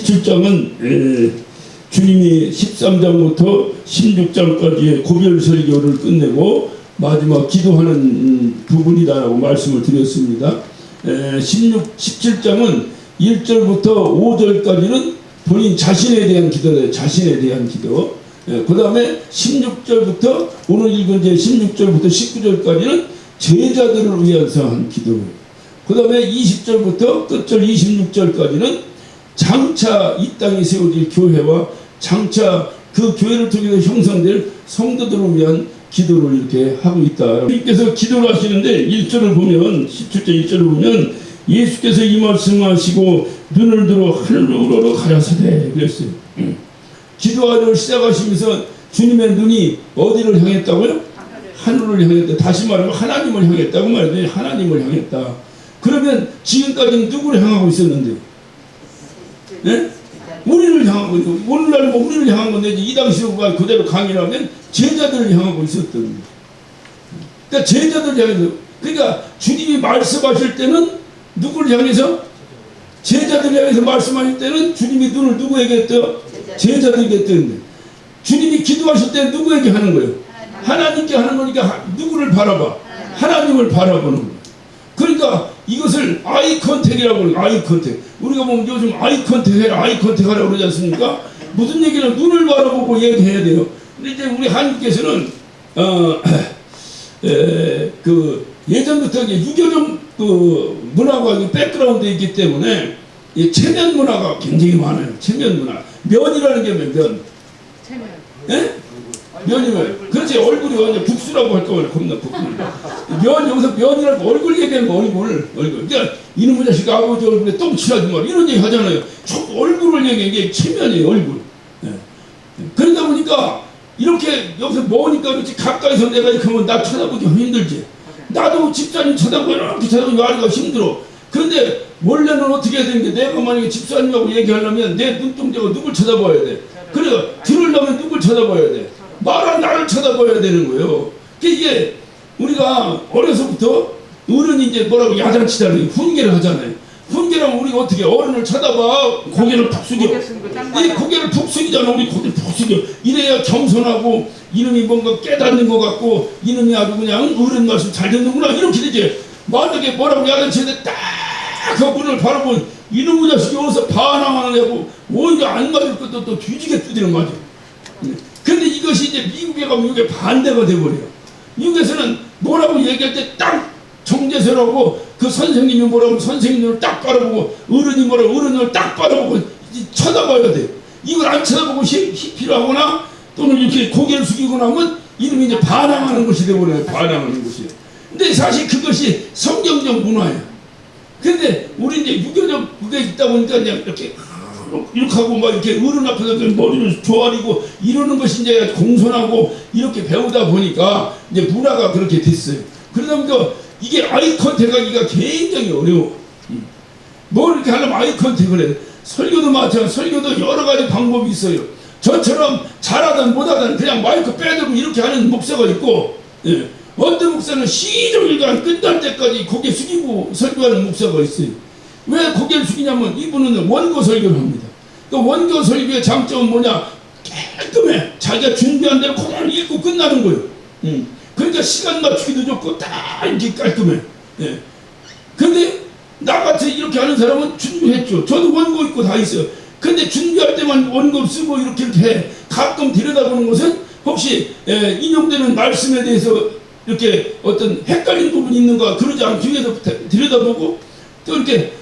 17장은 주님이 13장부터 16장까지의 고별 설교를 끝내고 마지막 기도하는 부분이다라고 말씀을 드렸습니다. 17장은 1절부터 5절까지는 본인 자신에 대한 기도예요. 자신에 대한 기도. 그 다음에 16절부터 오늘 읽은 제 16절부터 19절까지는 제자들을 위해서 한 기도예요. 그 다음에 20절부터 끝절 26절까지는 장차 이 땅에 세워질 교회와 장차 그 교회를 통해서 형성될 성도들을 위한 기도를 이렇게 하고 있다. 주님께서 기도를 하시는데 1절을 보면 17절 1절을 보면 예수께서 이 말씀하시고 눈을 들어 하늘으로 가라사대 그랬어요. 기도하려 시작하시면서 주님의 눈이 어디를 향했다고요? 하늘을 향했다. 다시 말하면 하나님을 향했다고 말해요. 하나님을 향했다. 그러면 지금까지는 누구를 향하고 있었는데요? 네? 우리를 향하고 있고 오늘날 뭐 우리를 향한 건데 이 당시가 그대로 강의라면 제자들을 향하고 있었던 거예요. 그러니까 제자들을 향해서 그러니까 주님이 말씀하실 때는 누구를 향해서? 제자들을 향해서 말씀하실 때는 주님이 눈을 누구에게 했대요? 제자들에게 했는데 주님이 기도하실 때는 누구에게 하는 거예요? 하나님께 하는 거니까 누구를 바라봐? 하나님을 바라보는 거예요. 그러니까 이것을 아이 컨택이라고 그래요. 아이 컨택. 우리가 보면 요즘 아이 컨택 해라, 아이 컨택 하라고 그러지 않습니까? 무슨 얘기는 눈을 바라보고 얘기해야 돼요. 근데 이제 우리 한국에서는 그 예전부터 이제 유교적 그 문화가 백그라운드에 있기 때문에 이 체면 문화가 굉장히 많아요. 체면 문화. 면이라는 게 면. 체면. 예? 면이면 그렇지 얼굴이 완전 국수라고 할 거면 겁나 국수. 면 여기서 면이라고 얼굴 얘기하는 거 얼굴. 그러니까 이놈의 자식 아버지 얼굴에 똥칠하지 말 이런 얘기 하잖아요. 얼굴을 얘기하는 게 체면이에요 얼굴. 예. 그러다 보니까 이렇게 여기서 먹으니까 그렇지 가까이서 내가 이렇게 하면 나 쳐다보기 힘들지. 나도 집사님 쳐다보고 이렇게 쳐다보기 말하기가 힘들어. 그런데 원래는 어떻게 해야 되는 게 내가 만약에 집사님하고 얘기하려면 내 눈동자가 누굴 쳐다봐야 돼. 그래 들으려면 누굴 쳐다봐야 돼. 말은 나를 쳐다봐야 되는 거예요. 이게 우리가 어려서부터 어른이 이제 뭐라고 야단치잖아요. 훈계를 하잖아요. 훈계라면 우리가 어떻게 어른을 쳐다봐 고개를 푹 숙여. 이 고개를 푹 숙이잖아. 우리 고개를 푹 숙여. 이래야 겸손하고 이놈이 뭔가 깨닫는 것 같고 이놈이 아주 그냥 어른 말씀 잘 듣는구나 이렇게 되지. 만약에 뭐라고 야단치는데 딱 그 문을 바라보면 이놈의 자식이 어디서 반항하느냐고 오히려 안 맞을 것도 또 뒤지게 두드려 맞아. 근데 이것이 이제 미국에 가면 이게 반대가 돼버려요. 미국에서는 뭐라고 얘기할 때 딱 정제설하고 그 선생님이 뭐라고 선생님 눈을 딱 바라보고 어른이 뭐라고 어른 눈을 딱 바라보고 쳐다봐야 돼. 이걸 안 쳐다보고 히피를 하거나 또는 이렇게 고개를 숙이거나 하면 이놈이 이제 반항하는 것이 돼버려요. 반항하는 것이. 근데 사실 그것이 성경적 문화예요. 근데 우리 이제 유교적 그게 있다 보니까 그냥 이렇게 하고 막 이렇게 어른 앞에서 머리를 조아리고 이러는 것이 이제 공손하고 이렇게 배우다 보니까 이제 문화가 그렇게 됐어요. 그러다 보니까 이게 아이 컨택하기가 굉장히 어려워. 뭘 이렇게 하려면 아이 컨택을 해. 설교도 마찬가지, 설교도 여러 가지 방법이 있어요. 저처럼 잘하든 못하든 그냥 마이크 빼들고 이렇게 하는 목사가 있고, 예. 어떤 목사는 시종일관 끝날 때까지 고개 숙이고 설교하는 목사가 있어요. 왜 고개를 숙이냐면 이분은 원고 설교를 합니다. 그 원고 설교의 장점은 뭐냐? 깔끔해. 자기가 준비한 대로 그대로 읽고 끝나는 거예요. 그러니까 시간 맞추기도 좋고 다 이렇게 깔끔해. 예. 근데 나같이 이렇게 하는 사람은 준비했죠. 저도 원고 있고 다 있어요. 근데 준비할 때만 원고 쓰고 이렇게 해. 가끔 들여다보는 것은 혹시 인용되는 말씀에 대해서 이렇게 어떤 헷갈린 부분이 있는가 그러지 않기 위해서 들여다보고 또 이렇게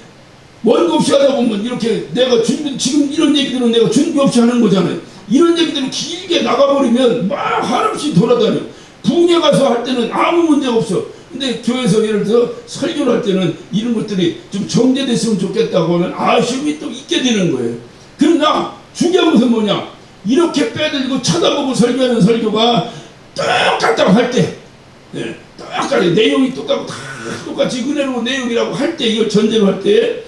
원고 없이 하다 보면 이렇게 내가 지금 이런 얘기들은 내가 준비 없이 하는 거잖아요. 이런 얘기들은 길게 나가버리면 막 한없이 돌아다녀. 부흥회 가서 할 때는 아무 문제 없어. 근데 교회에서 예를 들어 설교를 할 때는 이런 것들이 좀 정제됐으면 좋겠다고 하는 아쉬움이 또 있게 되는 거예요. 그러나 중요한 것은 뭐냐? 이렇게 빼들고 쳐다보고 설교하는 설교가 똑같다고 할 때, 네, 똑같이 내용이 똑같고 다 똑같이 은혜로운 내용이라고 할 때, 이걸 전제로 할 때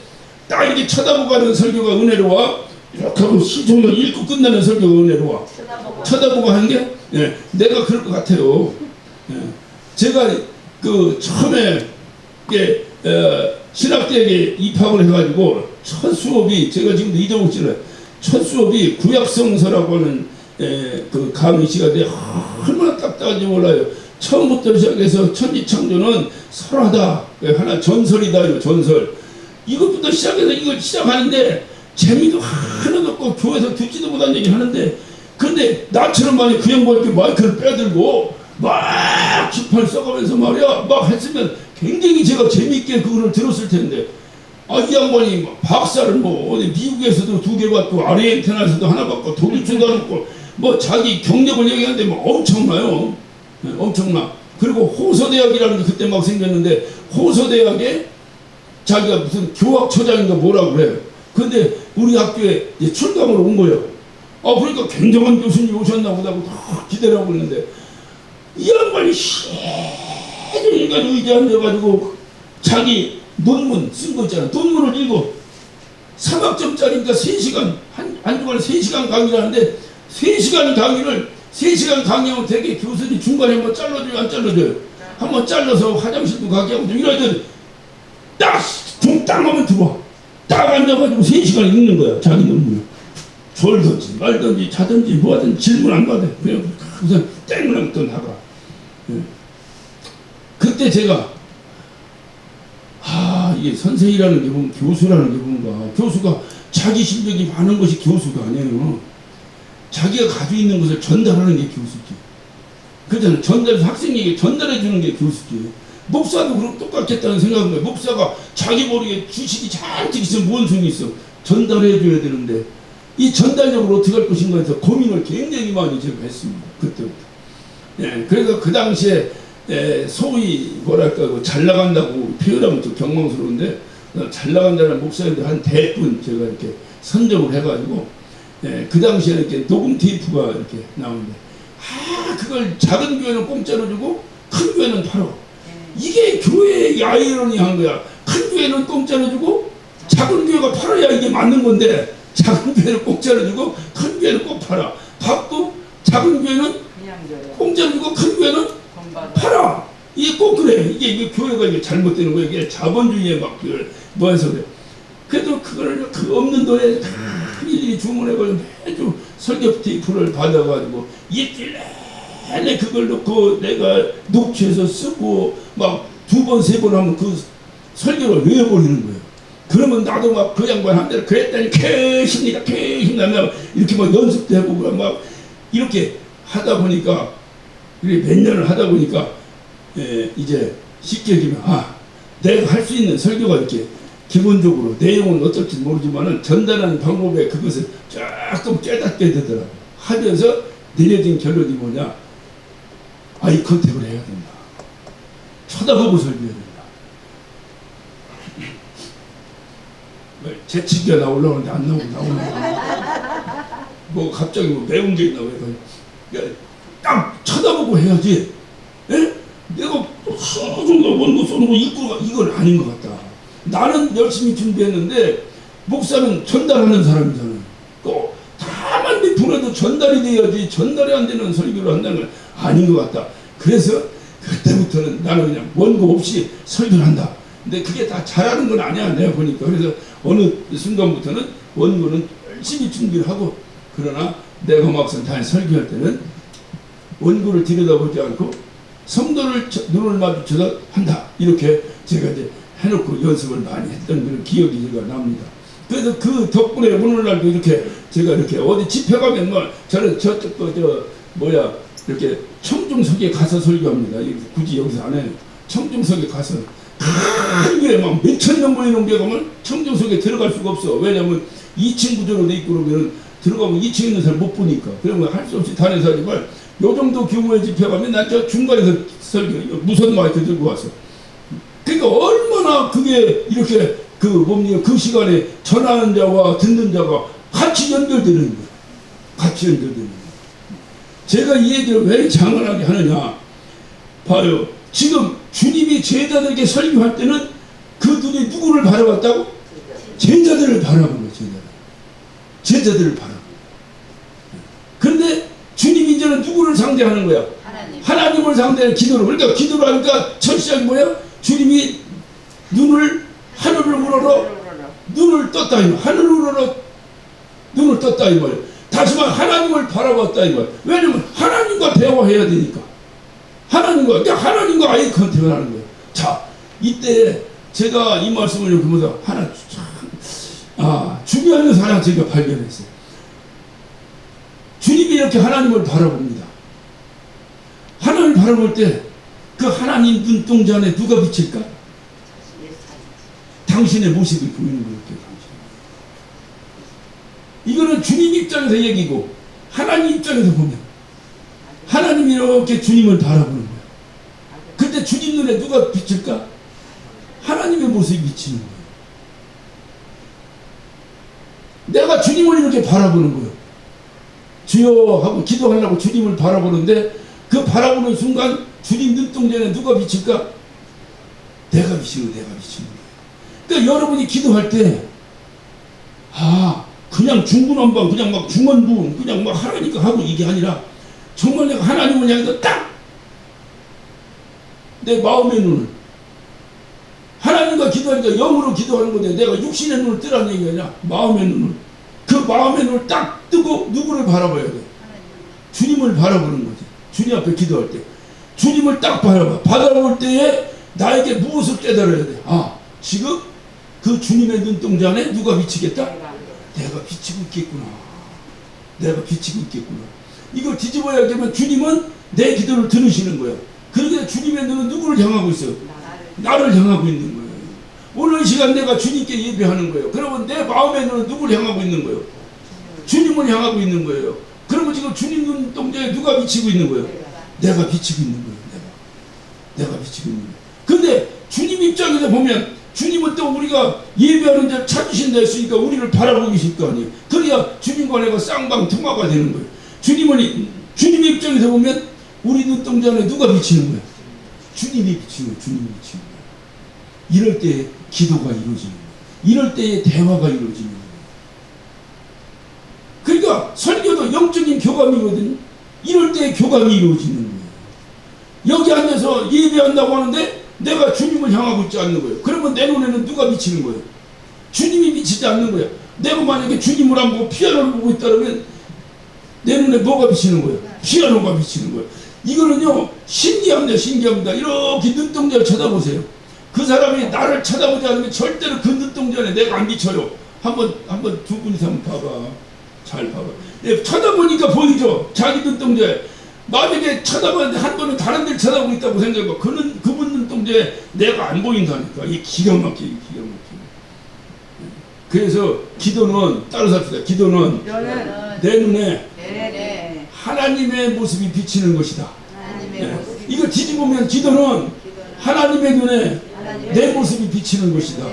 딱 이렇게 쳐다보고 하는 설교가 은혜로워. 이렇게 하고 시종을 읽고 끝나는 설교가 은혜로워. 쳐다보고 하는 게, 예, 내가 그럴 것 같아요. 예. 제가 그 처음에 신학대학에 입학을 해가지고 첫 수업이 제가 지금도 잊어먹지를 첫 수업이 구약성서라고 하는 그 강의 시간에 얼마나 딱딱한지 몰라요. 처음부터 시작해서 천지창조는 설하다, 하나 전설이다, 이거 전설. 이것부터 시작해서 이걸 시작하는데 재미도 하나도 없고 교회에서 듣지도 못한 얘기 하는데, 그런데 나처럼 만약 그 양반 이렇게 마이크를 빼들고 막 지팔 써가면서 말이야 막 했으면 굉장히 제가 재미있게 그거를 들었을 텐데, 이 양반이 뭐 박사를 뭐 어디 미국에서도 2개 받고 아르헨티나에서도 하나 받고 독일주도 받고 뭐 자기 경력을 얘기하는데 뭐 엄청나요. 네, 엄청나. 그리고 호서대학이라는 게 그때 막 생겼는데, 호서대학에 자기가 무슨 교학처장인가 뭐라고 그래요. 근데 우리 학교에 이제 출강으로 온 거예요. 그러니까 굉장한 교수님이 오셨나 보다고 기대하고 있는데, 이 양반이 시들니까 의자에 앉아가지고 자기 논문 쓴 거 있잖아. 논문을 읽고 3학점짜리니까 3시간, 한 주간에 3시간 강의를 하는데, 3시간 강의를 3시간 강의하면 되게 교수님 중간에 한번 잘라줘요, 안 잘라줘요? 한번 잘라서 화장실도 가게 하고 좀 이러더니 딱! 딱 하면 들어와. 딱 앉아가지고 3시간 읽는 거야, 자기 논문을. 졸든지 말든지 자든지 뭐하든 질문 안 받아. 그냥 우선 땡을 하면 또 나가. 그때 제가 이게 선생이라는 게 뭔가, 교수라는 게 뭔가, 교수가 자기 실력이 많은 것이 교수가 아니에요. 자기가 가지고 있는 것을 전달하는 게 교수지. 그잖아요. 전달해서 학생에게 전달해 주는 게 교수지. 목사도 그럼 똑같겠다는 생각인 거예요. 목사가 자기 모르게 주식이 잔뜩 있으면 뭔 소용이 있어. 전달해 줘야 되는데, 이 전달력을 어떻게 할 것인가 해서 고민을 굉장히 많이 제가 했습니다. 그때부터. 그래서 그 당시에 소위 뭐랄까 잘 나간다고 표현하면 좀 경망스러운데, 잘 나간다는 목사님들 한 100분 제가 이렇게 선정을 해가지고, 그 당시에 이렇게 녹음 테이프가 이렇게 나오는데, 그걸 작은 교회는 공짜로 주고 큰 교회는 팔아. 이게 교회의 아이러니한 거야. 큰 교회는 공짜로 주고 작은 교회가 팔아야 이게 맞는 건데, 작은 교회는 공짜로 주고 큰 교회는 꼭 팔아. 받고 작은 교회는 공짜로 주고 큰 교회는 팔아. 이게 꼭 그래. 이게 교회가 이게 잘못되는 거야. 이게 자본주의에 막 뭐 해서 그래. 그래도 그거를 그 없는 돈에 다 일일이 주문해가지고 매주 설교 테이프를 받아가지고 일주일 내내 그걸 놓고 내가 녹취해서 쓰고 막 2번, 3번 하면 그 설교를 외워버리는 거예요. 그러면 나도 막 그 양반 한 대로 그랬더니 개신이다 개신나면 이렇게 막 연습도 해보고 막 이렇게 하다 보니까, 몇 년을 하다 보니까 이제 쉽게 얘기하면 내가 할 수 있는 설교가 이렇게 기본적으로 내용은 어떨지 모르지만은 전달하는 방법에 그것을 조금 깨닫게 되더라고요. 하면서 내려진 결론이 뭐냐, 아이 컨택을 해야 된다. 쳐다보고 설교해야 된다. 재치기가 나오려는데 안 나오는 뭐 갑자기 뭐 매운 게 있나 왜? 딱 쳐다보고 해야지. 내가 정도 원고 쏘는 거 이건 아닌 것 같다. 나는 열심히 준비했는데 목사는 전달하는 사람이잖아요. 또 다만 보내도 전달이 돼야지, 전달이 안 되는 설교를 한다는 건 아닌 것 같다. 그래서 그때부터는 나는 그냥 원고 없이 설교를 한다. 근데 그게 다 잘하는 건 아니야, 내가 보니까. 그래서 어느 순간부터는 원고는 열심히 준비를 하고, 그러나 내가 막상 다 설교할 때는 원고를 들여다보지 않고 성도를 눈을 마주쳐서 한다. 이렇게 제가 이제 해놓고 연습을 많이 했던 그런 기억이 제가 납니다. 그래서 그 덕분에 오늘날도 이렇게 제가 이렇게 어디 집회 가면 뭐 저는 저쪽 이렇게 청중석에 가서 설교합니다. 굳이 여기서 안 해요. 청중석에 가서 크게 막 몇천 명 모이는 데 가면 청중석에 들어갈 수가 없어. 왜냐면 2층 구조로 돼 있고 그러면 들어가면 2층에 있는 사람 못 보니까. 그러면 할 수 없이 다녀서 하지만 요 정도 규모의 집회 가면 난 저 중간에서 설교 무선 마이크 들고 와서. 그러니까 얼마나 그게 이렇게 그 시간에 전하는 자와 듣는 자가 같이 연결되는 거예요. 같이 연결되는 거예요. 제가 이 얘기를 왜 장언하게 하느냐. 봐요. 지금 주님이 제자들에게 설교할 때는 그 눈이 누구를 바라봤다고? 제자들을 바라본 거예요. 제자들을 바라본 거예요. 그런데 주님이 이제는 누구를 상대하는 거야? 하나님을 상대하는 기도를. 그러니까 기도를 하니까 첫 시작이 뭐야? 주님이 눈을 하늘을 우러러 눈을 떴다. 하늘을 우러러 눈을 눈을 떴다 이 말이에요. 다시 말해 하나님을 바라봤다 이 말이에요. 왜냐면 하나님과 대화해야 되니까. 그러니까 하나님과 아이 컨택을 하는 거예요. 자, 이때 제가 이 말씀을 이렇게 보면서 하나 중요한 것을 하나 제가 발견했어요. 주님이 이렇게 하나님을 바라봅니다. 하나님을 바라볼 때 그 하나님 눈동자 안에 누가 비칠까? 당신의 모습이 보이는 거예요. 이거는 주님 입장에서 얘기고 하나님 입장에서 보면 하나님이 이렇게 주님을 바라보는 거예요. 근데 주님 눈에 누가 비칠까? 하나님의 모습이 비치는 거예요. 내가 주님을 이렇게 바라보는 거예요. 주여 하고 기도하려고 주님을 바라보는데 그 바라보는 순간 주님 눈동자에 누가 비칠까? 내가 비치는 거예요. 그러니까 여러분이 기도할 때 그냥 중구난방 그냥 막 중언부언 그냥 막 하라니까 하고 이게 아니라 정말 내가 하나님을 향해서 딱 내 마음의 눈을 하나님과 기도하니까 영으로 기도하는 건데 내가 육신의 눈을 뜨라는 얘기가 아니라 마음의 눈을 그 마음의 눈을 딱 뜨고 누구를 바라봐야 돼? 주님을 바라보는 거지. 주님 앞에 기도할 때 주님을 딱 바라볼 때에 나에게 무엇을 깨달아야 돼? 지금 그 주님의 눈동자 안에 누가 비치겠다? 내가 비치고 있겠구나. 이걸 뒤집어야 되면 주님은 내 기도를 들으시는 거예요. 그러게 주님의 눈은 누구를 향하고 있어요? 나를 향하고 있는 거예요. 오늘 이 시간 내가 주님께 예배하는 거예요. 그러면 내 마음의 눈은 누구를 향하고 있는 거예요? 주님을 향하고 있는 거예요. 그러면 지금 주님 눈동자에 누가 비치고 있는 거예요? 내가 비치고 있는 거예요. 내가 비치고 있는 거예요. 근데 주님 입장에서 보면 주님은 또 우리가 예배하는 데 찾으신다 했으니까 우리를 바라보고 계실 거 아니에요. 그래야 주님과 내가 쌍방 통화가 되는 거예요. 주님 입장에서 보면 우리 눈동자 안에 누가 비치는 거예요? 주님이 비치는 거예요. 이럴 때 기도가 이루어지는 거예요. 이럴 때의 대화가 이루어지는 거예요. 그러니까 설교도 영적인 교감이거든요. 이럴 때 교감이 이루어지는 거예요. 여기 앉아서 예배한다고 하는데 내가 주님을 향하고 있지 않는 거예요. 그러면 내 눈에는 누가 비치는 거예요? 주님이 비치지 않는 거예요. 내가 만약에 주님을 안 보고 피아노를 보고 있다면 내 눈에 뭐가 비치는 거예요? 피아노가 비치는 거예요. 이거는요 신기합니다. 이렇게 눈동자를 쳐다보세요. 그 사람이 나를 쳐다보지 않으면 절대로 그 눈동자에 내가 안 비쳐요. 한번 두 분이서 한번 봐봐. 잘 봐봐. 쳐다보니까 보이죠? 자기 눈동자에. 만약에 쳐다보는데 한 번은 다른 데를 쳐다보고 있다고 생각해봐. 그분 눈동자에 내가 안 보인다니까. 이게 기가 막히게. 그래서 기도는 따로 삽시다. 기도는 내 눈에 하나님의 모습이 비치는 것이다. 이거 뒤집으면 기도는 하나님의 눈에 내 모습이 비치는 것이다.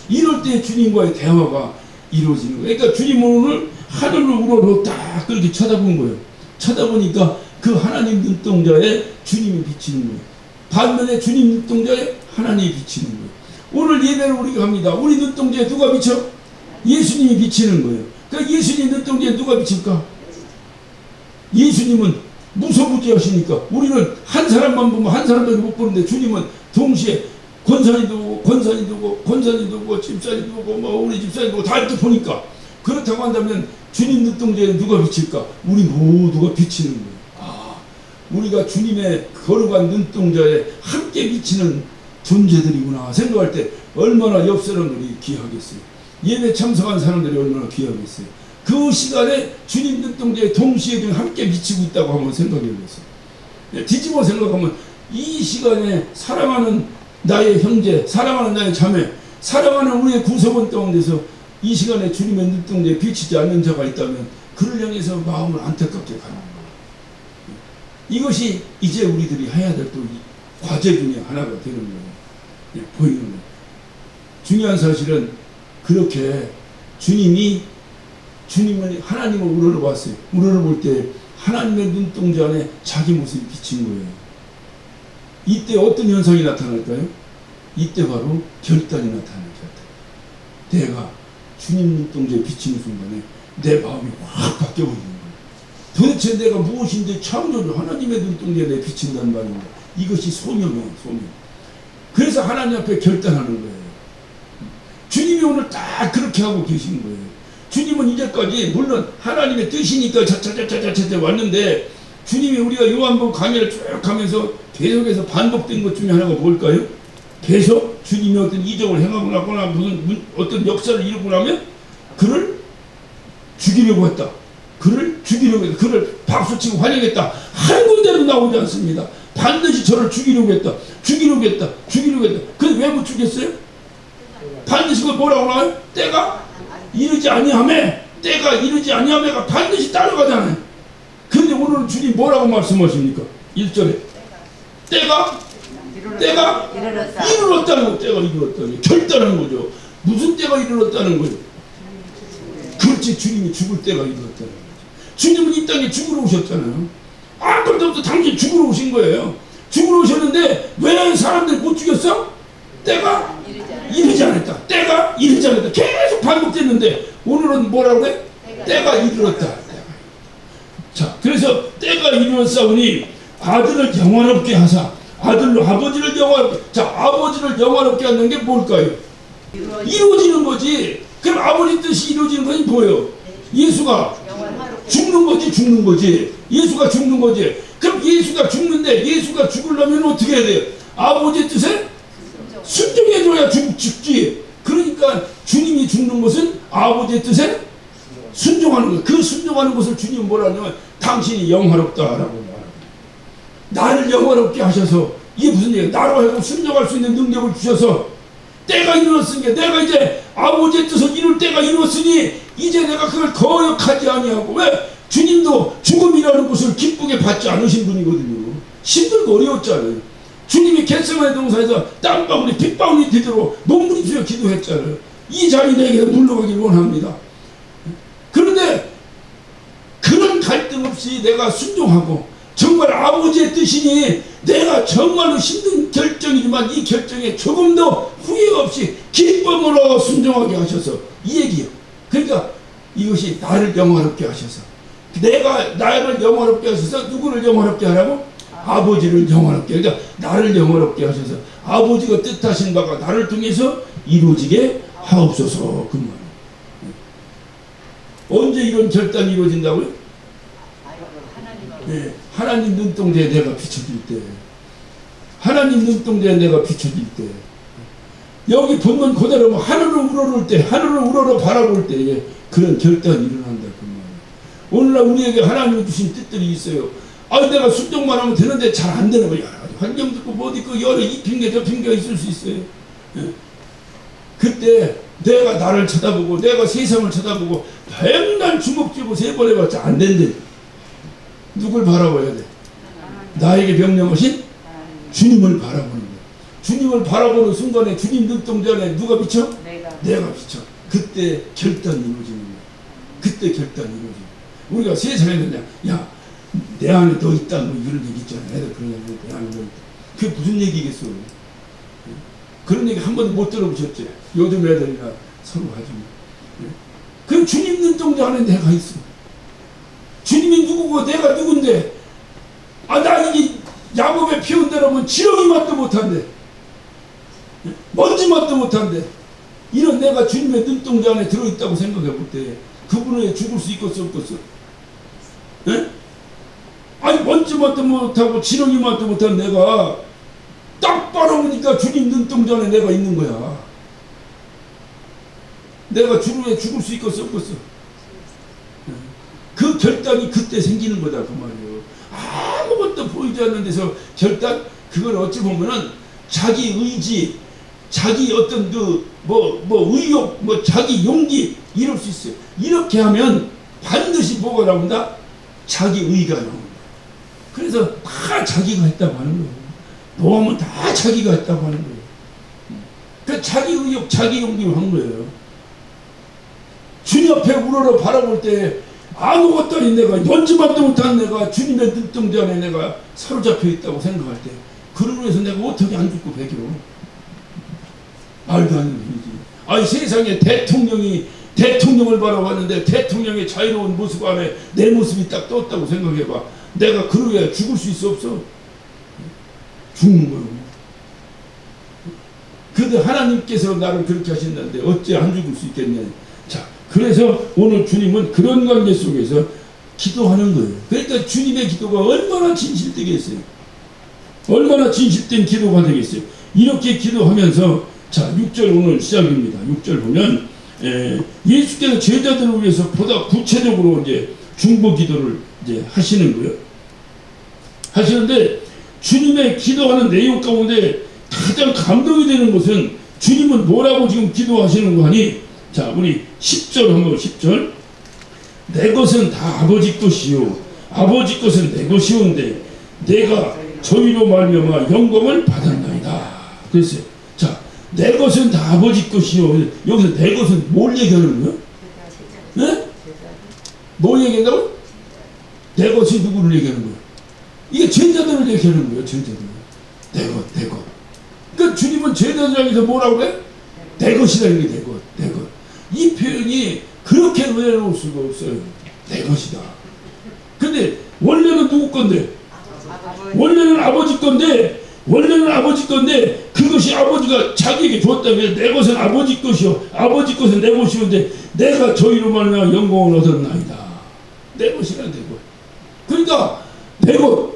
이럴 때 주님과의 대화가 이루어지는 거예요. 그러니까 주님은 오늘 하늘을 우러러 딱 그렇게 쳐다본 거예요. 쳐다보니까 그 하나님 눈동자에 주님이 비치는 거예요. 반면에 주님 눈동자에 하나님이 비치는 거예요. 오늘 예배를 우리가 합니다. 우리 눈동자에 누가 비쳐? 예수님이 비치는 거예요. 그러니까 예수님 눈동자에 누가 비칠까? 예수님은 무소부지하시니까 우리는 한 사람만 보면 한 사람밖에 못 보는데 주님은 동시에 권사님도 보고 집사님도 보고 뭐 우리 집사님도 보고 다 이렇게 보니까 그렇다고 한다면 주님 눈동자에 누가 비칠까? 우리 모두가 비치는 거예요. 우리가 주님의 거룩한 눈동자에 함께 비치는 존재들이구나 생각할 때 얼마나 옆 사람들이 귀하겠어요. 예배 참석한 사람들이 얼마나 귀하겠어요. 그 시간에 주님 눈동자에 동시에 함께 비치고 있다고 한번 생각해보겠어요. 뒤집어 생각하면 이 시간에 사랑하는 나의 형제, 사랑하는 나의 자매, 사랑하는 우리의 구성원 가운데서 이 시간에 주님의 눈동자에 비치지 않는 자가 있다면 그를 향해서 마음을 안타깝게 가는 거예요. 이것이 이제 우리들이 해야 될 또 과제 중에 하나가 되는 거예요. 보이는 거예요. 중요한 사실은 그렇게 주님을 하나님을 우러러봤어요. 우러러볼 때 하나님의 눈동자 안에 자기 모습이 비친 거예요. 이때 어떤 현상이 나타날까요? 이때 바로 결단이 나타나는 거예요. 내가 주님 눈동자에 비치는 순간에 내 마음이 확 바뀌어버리는 거예요. 도대체 내가 무엇인데 창조주 하나님의 눈동자에 내 비친다는 말입니다. 이것이 소명이에요. 소명. 그래서 하나님 앞에 결단하는 거예요. 주님이 오늘 딱 그렇게 하고 계신 거예요. 주님은 이제까지 물론 하나님의 뜻이니까 차차차차차차 왔는데 주님이 우리가 요한복음 강의를 쭉 하면서 계속해서 반복된 것 중에 하나가 뭘까요? 계속 주님이 어떤 이적을 행하고 나거나 무슨 어떤 역사를 이루고 나면 그를 죽이려고 했다. 그를 죽이려고 했다. 그를 박수치고 환영했다. 한 군데도 나오지 않습니다. 반드시 저를 죽이려고 했다. 죽이려고 했다. 죽이려고 했다. 근데 왜 못 죽였어요? 반드시 그걸 뭐라고 나와요? 때가 이르지 아니하매, 때가 이르지 아니하매가 반드시 따라가잖아요. 근데 오늘은 주님 뭐라고 말씀하십니까? 1절에 때가 이르렀다는 거. 때가 이르렀다는 거. 결단한 거죠. 무슨 때가 이르렀다는 거예요? 그렇지, 주님이 죽을 때가 이르렀다는 거죠. 주님은 이 땅에 죽으러 오셨잖아요. 그때부터 당신 죽으러 오신 거예요. 죽으러 오셨는데 왜 사람들 못 죽였어? 때가 이르지 않았다. 때가 이르지 않았다. 계속 반복됐는데 오늘은 뭐라고 해? 때가 이르렀다. 자, 그래서 때가 이르렀사오니 아들을 영화롭게 하사, 아들로 아버지를 영화롭게. 자, 아버지를 영화롭게 하는 게 뭘까요? 이루어지는 거지. 그럼 아버지 뜻이 이루어지는 것이 뭐예요? 예수가 죽는 거지, 죽는 거지. 예수가 죽는 거지. 그럼 예수가 죽는데 예수가 죽으려면 어떻게 해야 돼요? 아버지의 뜻에 순종해줘야 죽지. 그러니까 주님이 죽는 것은 아버지의 뜻에 순종하는 거예요. 그 순종하는 것을 주님은 뭐라 하냐면 당신이 영화롭다라고 말합니다. 나를 영화롭게 하셔서, 이게 무슨 얘기야? 나로 하여금 순종할 수 있는 능력을 주셔서 때가 이루었으니까 내가 이제 아버지의 뜻을 이룰 때가 이루었으니 이제 내가 그걸 거역하지 아니하고. 왜? 주님도 죽음이라는 것을 기쁘게 받지 않으신 분이거든요. 힘들고 어려웠잖아요. 주님이 겟세마네 동산에서 땀방울이 핏방울이 되도록 몸부림치며 기도했잖아요. 이 자리 내게 물러가길 원합니다. 그런데 그런 갈등 없이 내가 순종하고 정말 아버지의 뜻이니 내가 정말로 힘든 결정이지만 이 결정에 조금 더 후회 없이 기쁨으로 순종하게 하셔서, 이 얘기요. 그러니까 이것이 나를 영화롭게 하셔서, 내가 나를 영화롭게 하셔서 누구를 영화롭게 하라고? 아버지를 영화롭게. 그러니까 나를 영화롭게 하셔서 아버지가 뜻하신 바가 나를 통해서 이루어지게 하옵소서. 그 말. 언제 이런 결단이 이루어진다고요? 네, 하나님 눈동자에 내가 비춰질 때, 하나님 눈동자에 내가 비춰질 때, 여기 본문 그대로 하늘을 우러를 때, 하늘을 우러러 바라볼 때 그런 결단이 일어난다. 그 말. 오늘날 우리에게 하나님이 주신 뜻들이 있어요. 내가 순종만 하면 되는데 잘 안 되는 거야. 환경도 있고 뭐 있고 여러 이 핑계 저 핑계가 있을 수 있어요. 예. 그때 내가 나를 쳐다보고 내가 세상을 쳐다보고 백날 주먹쥐고 세 번 해봤자 안 된대. 누굴 바라봐야 돼? 나에게 명령하신 주님을 바라보는 거야. 주님을 바라보는 순간에 주님 눈동자에 누가 비쳐? 내가 비쳐. 그때 결단이 이루어지는 거야. 그때 결단이 이루어지는 거야. 우리가 세상에는 야, 내 안에 너 있다 뭐 이런 얘기 있잖아. 애들 그런 얘기, 내 안에 너 있다. 그게 무슨 얘기겠어? 그런 얘기 한 번도 못 들어보셨지? 요즘 애들이나 서로 하지. 그럼 주님 눈동자 안에 내가 있어. 주님이 누구고 내가 누군데? 나 이게 야곱에 피운 대로면 지렁이 맛도 못한대. 먼지 맛도 못한대. 이런 내가 주님의 눈동자 안에 들어있다고 생각해 볼 때 그분은 죽을 수 있겠어 없겠어? 예? 먼지 맛도 못하고 지렁이 맛도 못한 내가 딱 바라보니까 주님 눈동자 안에 내가 있는 거야. 내가 주님에 죽을 수 있겠어 없겠어? 그 결단이 그때 생기는 거다 그 말이에요. 아무것도 보이지 않는 데서 결단, 그걸 어찌 보면은 자기 의지, 자기 어떤 의욕, 자기 용기 이럴 수 있어요. 이렇게 하면 반드시 뭐가 나온다? 자기 의가 나온다. 그래서 다 자기가 했다고 하는 거예요. 노하면 다 자기가 했다고 하는 거예요. 그 자기 의욕, 자기 용기로 한 거예요. 주님 앞에 우러러 바라볼 때 아무것도 아닌 내가, 먼지맛도 못한 내가 주님의 눈동자 안에 내가 사로잡혀 있다고 생각할 때, 그러고 해서 내가 어떻게 안 죽고 배기로? 말도 안 되는 일이지. 세상에 대통령을 바라봤는데 대통령의 자유로운 모습 안에 내 모습이 딱 떴다고 생각해봐. 내가 그러야 죽을 수 있어 없어? 죽는 거예요. 근데 하나님께서 나를 그렇게 하신다는데 어째 안 죽을 수 있겠냐? 자, 그래서 오늘 주님은 그런 관계 속에서 기도하는 거예요. 그러니까 주님의 기도가 얼마나 진실되겠어요. 얼마나 진실된 기도가 되겠어요. 이렇게 기도하면서 자 6절 오늘 시작입니다. 6절 보면 예수께서 제자들을 위해서 보다 구체적으로 이제 중보 기도를 이제 하시는 거예요. 하시는데 주님의 기도하는 내용 가운데 가장 감동이 되는 것은 주님은 뭐라고 지금 기도하시는 거 하니 자 우리 10절 한번 10절 내 것은 다 아버지 것이요 아버지 것은 내 것이온데 내가 저희로 말미암아 영광을 받았나이다. 그랬어요. 자, 내 것은 다 아버지 것이요. 여기서 내 것은 뭘 얘기하는 거예요? 네? 뭘 얘기한다고? 내 것이 누구를 얘기하는 거예요? 이게 제자들을 얘기하는 거예요. 제자들. 내 것, 내 것. 그러니까 주님은 제자들에게서 뭐라고 그래? 내 것이다. 이게 내 것, 내 것. 이 표현이 그렇게 외로울 수가 없어요. 내 것이다. 근데 원래는 누구 건데? 원래는 아버지 건데, 원래는 아버지 건데, 그것이 아버지가 자기에게 줬다면 내 것은 아버지 것이요, 아버지 것은 내 것이온데, 내가 저희로 말미암아 영광을 얻었나이다. 내 것이라 내 것. 그러니까 내 것,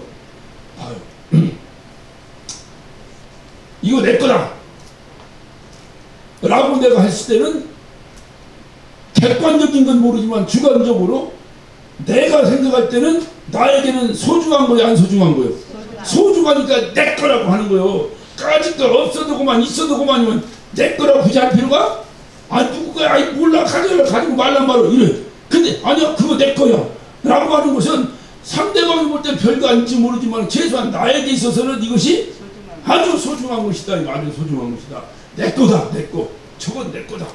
봐요. 이거 내 거다. 라고 내가 했을 때는 객관적인 건 모르지만 주관적으로 내가 생각할 때는 나에게는 소중한 거야, 안 소중한 거예요? 소중하니까 내 거라고 하는 거예요. 까짓 거 없어도 그만 있어도 그만이면 내 거라고 굳이 할 필요가? 아 누구가 아이 몰라 가지고 말란 말로 이래. 근데 아니야 그거 내 거야 라고 하는 것은 상대방이 볼 때 별거 아닌지 모르지만 최소한 나에게 있어서는 이것이 아주 소중한 것이다. 이거 아주 소중한 것이다. 내 거다. 내 거. 저건 내 거다.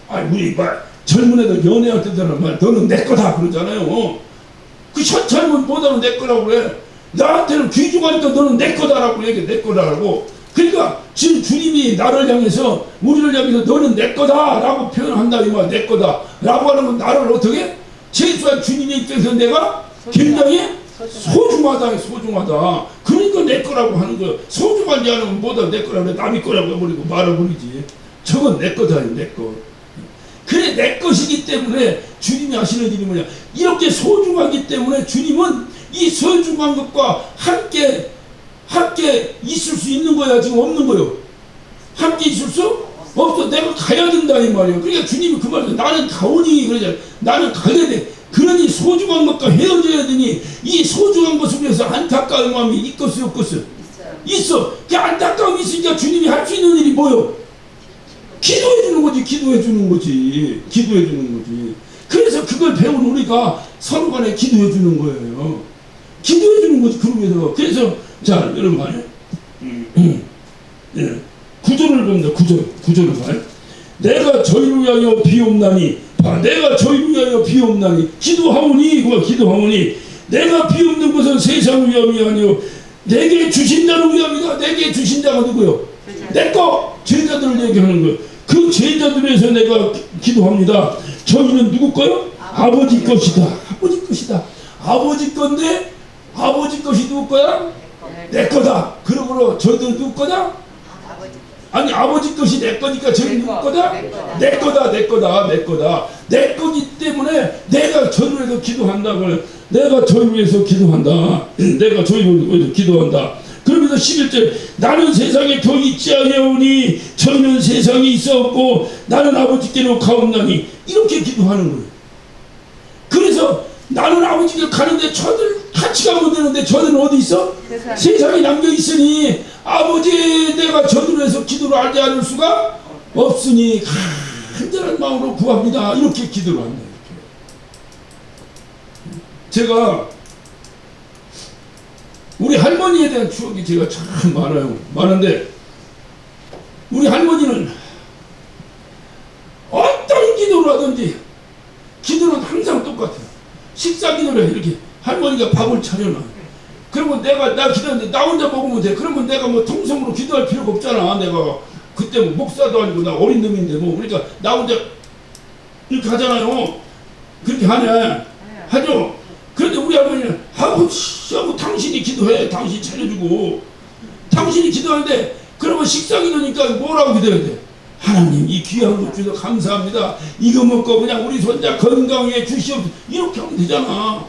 아 우리 젊은 애들 연애할 때는 너는 내 거다 그러잖아요. 그 젊은보다는 내 거라고 그래. 나한테는 귀중하니까 너는 내 거다라고 얘기해. 내 거다라고. 그러니까 지금 주님이 나를 향해서 우리를 향해서 너는 내 거다라고 표현한다 이 말. 내 거다라고 하는 건 나를 어떻게? 최소한 주님의 입장에서 내가 굉장히 소중하다. 소중하다. 그러니까 내 거라고 하는 거예요. 소중하지 않으면 뭐다 내 거라고 해. 남의 거라고 해버리고 말아버리지. 저건 내 거다. 내 거. 그래 내 것이기 때문에 주님이 하시는 일이 뭐냐. 이렇게 소중하기 때문에 주님은 이 소중한 것과 함께 있을 수 있는 거야. 지금 없는 거요. 함께 있을 수 없어. 내가 가야 된다 이 말이에요. 그러니까 주님이 그 말이에요. 나는 가오니 그러잖아요. 나는 가야 돼. 그러니 소중한 것과 헤어져야 되니 이 소중한 것을 위해서 안타까운 마음이 있겠어요 없겠어요? 있어. 그 안타까움이 있으니까 주님이 할 수 있는 일이 뭐요? 기도해 주는 거지. 기도해 주는 거지. 기도해 주는 거지. 그래서 그걸 배운 우리가 서로 간에 기도해 주는 거예요. 기도해 주는 거지. 그러면서 그래서 자 여러분 봐요. 예. 구절을 봅니다. 구절을 봐요. 내가 저희를 위하여 비옵나니 내가 저희를 위하여 비옵나니 기도하오니 기도하오니 내가 비옵는 것은 세상을 위함이 아니요 내게 주신 자를 위함이다. 내게 주신 자가 누구요? 내거 제자들을 얘기하는 거예요. 그 제자들에서 내가 기도합니다. 저희는 누구 거요? 아버지 것이다. 아버지 것이다. 아버지 건데 아버지 것이 누구 거야? 내 거다. 그러므로 저희들은 누구 거다? 아니 아버지 것이 내 거니까 저희는 누구 거다? 내 거다. 내 거다. 내 거다. 내 거기 때문에 내가 저를 위해서 기도한다. 내가 저를 위해서 기도한다. 내가 저를 위해서 기도한다. 그러면서 11절 나는 세상에 더 있지 아니하오니 저희는 세상에 있어 없고 나는 아버지께로 가옵나니 이렇게 기도하는 거예요. 그래서 나는 아버지께 가는데 저들 같이 가면 되는데 저들은 어디 있어? 세상에 남겨 있으니 아버지 내가 저들을 해서 기도를 하지 않을 수가 없으니 간절한 마음으로 구합니다. 이렇게 기도를 한다. 제가 우리 할머니에 대한 추억이 제가 참 많아요. 많은데 우리 할머니는 어떤 기도를 하든지 기도는 항상 똑같아요. 식사 기도를 해. 이렇게 할머니가 밥을 차려놔. 그러면 나 기도하는데 나 혼자 먹으면 돼. 그러면 내가 뭐 통성으로 기도할 필요가 없잖아. 내가 그때 뭐 목사도 아니고 나 어린 놈인데 뭐 그러니까 나 혼자 이렇게 하잖아요. 그렇게 하죠. 그런데 우리 할머니는 하고 당신이 기도해. 당신이 차려주고 당신이 기도하는데 그러면 식사 기도니까 뭐라고 기도해야 돼? 하나님 이 귀한 것 주셔서 감사합니다. 이거 먹고 그냥 우리 손자 건강해 주시옵소서. 이렇게 하면 되잖아.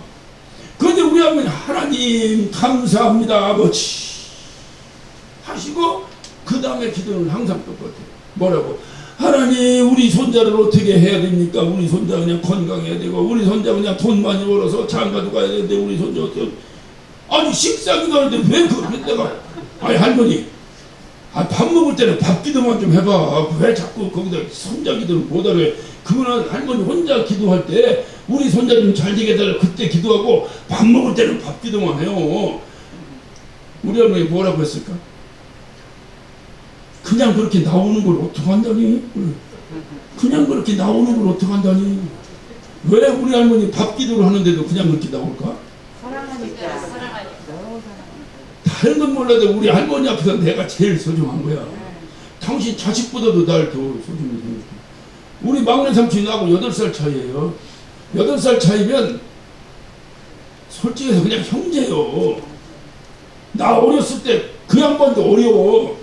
그런데 우리 할머니 하나님 감사합니다 아버지 하시고 그 다음에 기도는 항상 똑같아요. 뭐라고? 하나님 우리 손자를 어떻게 해야 됩니까? 우리 손자 그냥 건강해야 되고 우리 손자 그냥 돈 많이 벌어서 장가도 가야 되는데 우리 손자 어떻게 아니 식사기도 하는데 왜 그걸 내가 아니 할머니 밥 먹을 때는 밥 기도만 좀 해봐. 왜 자꾸 거기다 손자 기도를 못하래? 그거는 할머니 혼자 기도할 때 우리 손자 좀 잘 되게 해달라 그때 기도하고 밥 먹을 때는 밥 기도만 해요. 우리 할머니 뭐라고 했을까? 그냥 그렇게 나오는 걸 어떡한다니? 그냥 그렇게 나오는 걸 어떡한다니? 왜 우리 할머니 밥 기도를 하는데도 그냥 그렇게 나올까? 사랑하니까. 다른 건 몰라도 우리 할머니 앞에서 내가 제일 소중한 거야. 당신 자식보다도 날 더 소중히 생각해. 우리 막내 삼촌이 나하고 8살 차이예요. 8살 차이면 솔직히 해서 그냥 형제요. 나 어렸을 때 그 양반도 어려워.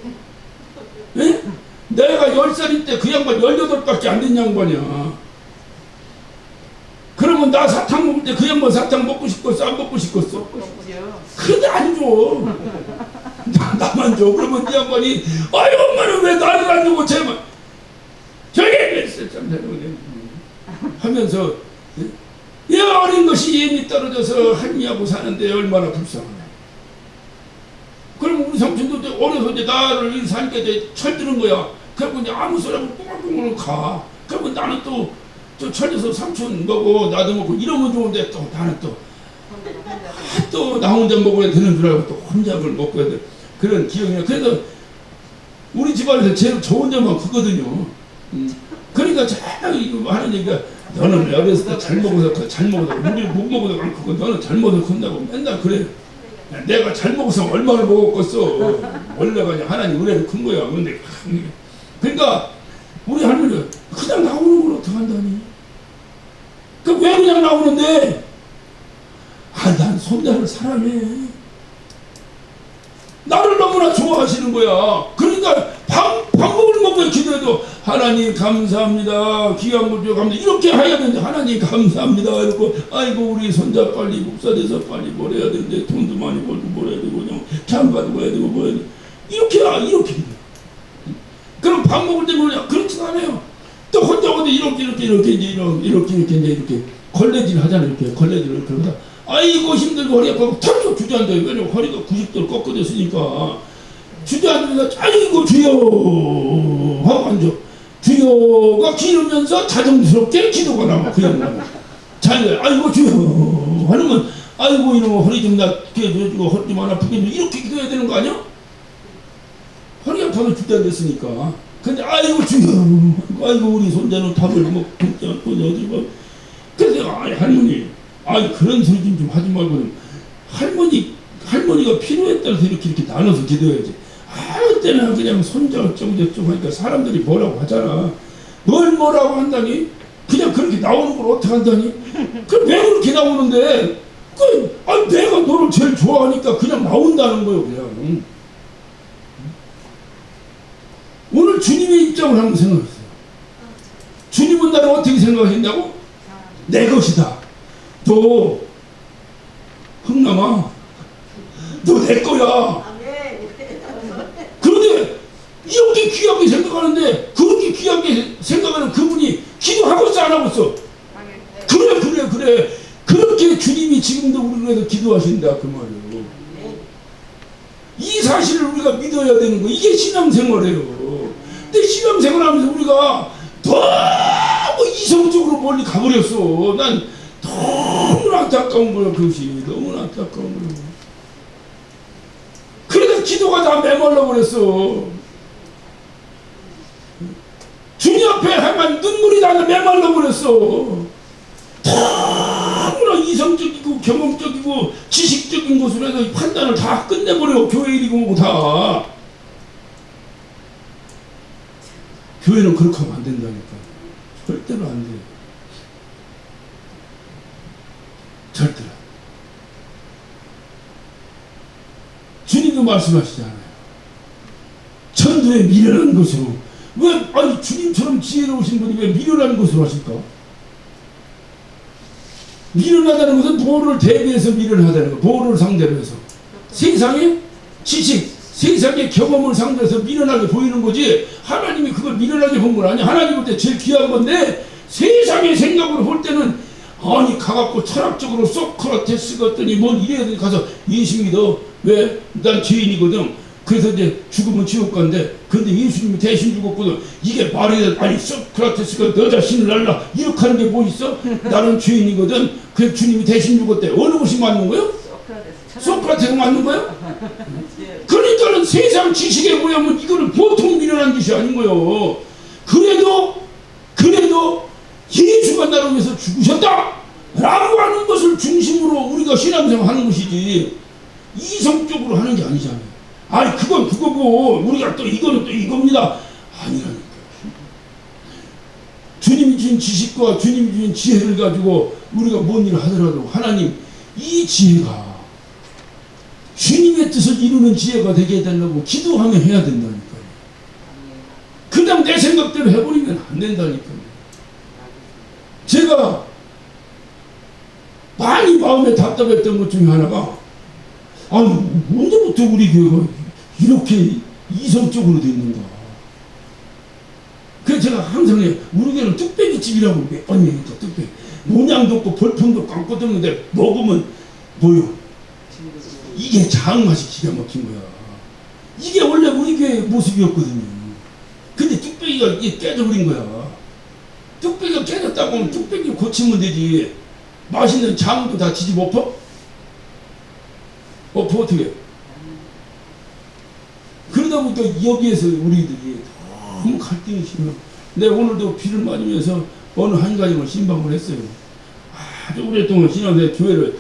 에? 내가 10살일 때 그 양반 18밖에 안 된 양반이야. 그러면 나 사탕 먹을 때 그 양반 사탕 먹고 싶겠어? 안 먹고 싶겠어? 그런데 안 줘. 나만 줘. 그러면 이 양반이 아유 엄마는 왜 나를 안 주고 쟤만 저기 하면서 이 어린 것이 예미 떨어져서 할미하고 사는데 얼마나 불쌍하냐. 그럼 우리 삼촌도 어려서 이제 나를 사니까 이제 철드는 거야. 그래갖고 이제 아무 소리 하고 꽁꽁꽁 가. 그러면 나는 또 저 철져서 삼촌 먹고 나도 먹고 이러면 좋은데 또 나는 또 나 혼자 먹어야 되는 줄 알고 또 혼자 그걸 먹고 해야 돼. 그런 기억이야. 그래서 우리 집안에서 제일 좋은 점은 그거든요. 그러니까 잘 이거 하는 얘기가 너는 어렸을 때 잘 먹어서 잘 먹어서 우리 못 먹어서 안 크고 너는 잘 먹어서 큰다고 맨날 그래. 내가 잘 먹어서 얼마나 먹었겠어. 원래가 그냥 하나님 은혜로 큰 거야. 근데 그러니까 우리 할머니가 그냥 나오는 걸 어떡한다니. 왜 그냥 나오는데? 난 손자를 사랑해. 나를 너무나 좋아하시는 거야. 그러니까 밥먹을 먹고 기도해도 하나님 감사합니다. 귀한 걸 주셔서 감사합니다. 이렇게 해야 되는데 하나님 감사합니다. 이러고 아이고 우리 손자 빨리 목사돼서 빨리 뭘 해야 되는데 돈도 많이 벌고 뭘 해야 되고 그냥 장가도 가야 되고 뭐 해야 되고 이렇게 그럼 밥 먹을 때 뭐냐? 그렇지 않아요. 또 혼자 오는데 이렇게 걸레질 하잖아요. 이렇게 걸레질을 그러다 아이고 힘들고 허리가 아프고 털썩 주저앉아요. 왜냐면 허리가 90도로 꺾어졌으니까 주저앉으면서 아이고 주여 하고 앉아. 주여가 기르면서 자정스럽게 기도가 나와. 그냥 자기가 아이고 주여 하면 아이고 이놈 허리 좀 낫게 해주고 허리 좀 안 아프게 해주고 이렇게 기도해야 되는 거 아니야? 허리 아파서 주저앉았으니까. 근데 아이고 주여 아이고 우리 손자는 밥을 먹고 어디 봐. 그래서 할머니 그런 소리 좀 하지 말고 할머니가 필요에 따라서 이렇게 나눠서 기도해야지. 아무 때나 그냥 손자 어쩌고 하니까 사람들이 뭐라고 하잖아. 뭘 뭐라고 한다니? 그냥 그렇게 나오는 걸 어떻게 한다니? 그럼 왜 그렇게 나오는데? 내가 너를 제일 좋아하니까 그냥 나온다는 거예요. 그냥 오늘 주님의 입장을 한번 생각했어요. 주님은 나를 어떻게 생각했냐고? 내 것이다. 너 흥남아 너 내 거야. 그런데 이렇게 귀하게 생각하는데 그렇게 귀하게 생각하는 그분이 기도하고 있어 안 하고 있어? 그래 그렇게 주님이 지금도 우리를 위해서 기도하신다 그 말이에요. 이 사실을 우리가 믿어야 되는 거. 이게 신앙생활이에요. 근데 신앙생활하면서 우리가 너무 이성적으로 멀리 가버렸어. 난 너무나 안타까운 거야. 그것이 너무나 안타까운 거야. 그래서 기도가 다 메말라 버렸어. 주님 앞에 하면 눈물이 나서 메말라 버렸어. 너무나 이성적이고 경험적이고 지식적인 것으로 해서 판단을 다 끝내버려. 교회 일이고 뭐고 다. 교회는 그렇게 하면 안 된다니까. 절대로 안 돼. 절대로. 주님도 말씀하시잖아요. 천도에 미련한 것으로 왜, 아니, 주님처럼 지혜로우신 분이 왜 미련한 것으로 하실까? 미련하다는 것은 보호를 대비해서 미련하다는 거, 보호를 상대로 해서. 세상의 지식, 세상의 경험을 상대해서 미련하게 보이는 거지, 하나님이 그걸 미련하게 본 건 아니야. 하나님 볼 때 제일 귀한 건데, 세상의 생각으로 볼 때는, 아니, 가갖고 철학적으로 소크라테스 같더니 뭔 이래야 되 가서 예수 믿어. 왜? 난 죄인이거든. 그래서 이제 죽으면 지옥 간대. 근데 예수님이 대신 죽었거든. 이게 말이 돼. 아니, 소크라테스가 너 자신을 알라. 이렇게 하는 게 뭐 있어? 나는 죄인이거든. 그래서 주님이 대신 죽었대. 어느 것이 맞는 거예요? 소크라테스가 맞는 거예요? 그러니까는 세상 지식에 뭐냐면 이거는 보통 미련한 짓이 아닌 거예요. 그래도 예수가 나를 위해서 죽으셨다! 라고 하는 것을 중심으로 우리가 신앙생활 하는 것이지, 이성적으로 하는 게 아니잖아요. 아니, 그건 그거고, 우리가 또 이거는 또 이겁니다. 아니라니까. 주님이 주신 지식과 주님이 주신 지혜를 가지고 우리가 뭔 일을 하더라도 하나님, 이 지혜가 주님의 뜻을 이루는 지혜가 되게 해달라고 기도하며 해야 된다니까요. 그냥 내 생각대로 해버리면 안 된다니까요. 제가 많이 마음에 답답했던 것 중에 하나가, 아니, 언제부터 우리 교회가 이렇게 이성적으로 돼 있는가. 그래서 제가 항상 우리 교회는 뚝배기집이라고 몇 번 얘기했죠. 뚝배기. 모양도 없고 벌품도 없고 아무것도 없는데 먹으면 뭐요? 이게 장맛이 기가 막힌 거야. 이게 원래 우리 교회의 모습이었거든요. 근데 뚝배기가 이게 깨져버린 거야. 뚝배기가 깨졌다고 하면 뚝배기 고치면 되지. 맛있는 장도 다 뒤집어 엎어? 엎어 어떻게? 그러다 보니까 여기에서 우리들이 너무 갈등이 심해. 내가 오늘도 비를 맞으면서 어느 한 가정을 신방을 했어요. 아주 오랫동안 신앙생활 교회를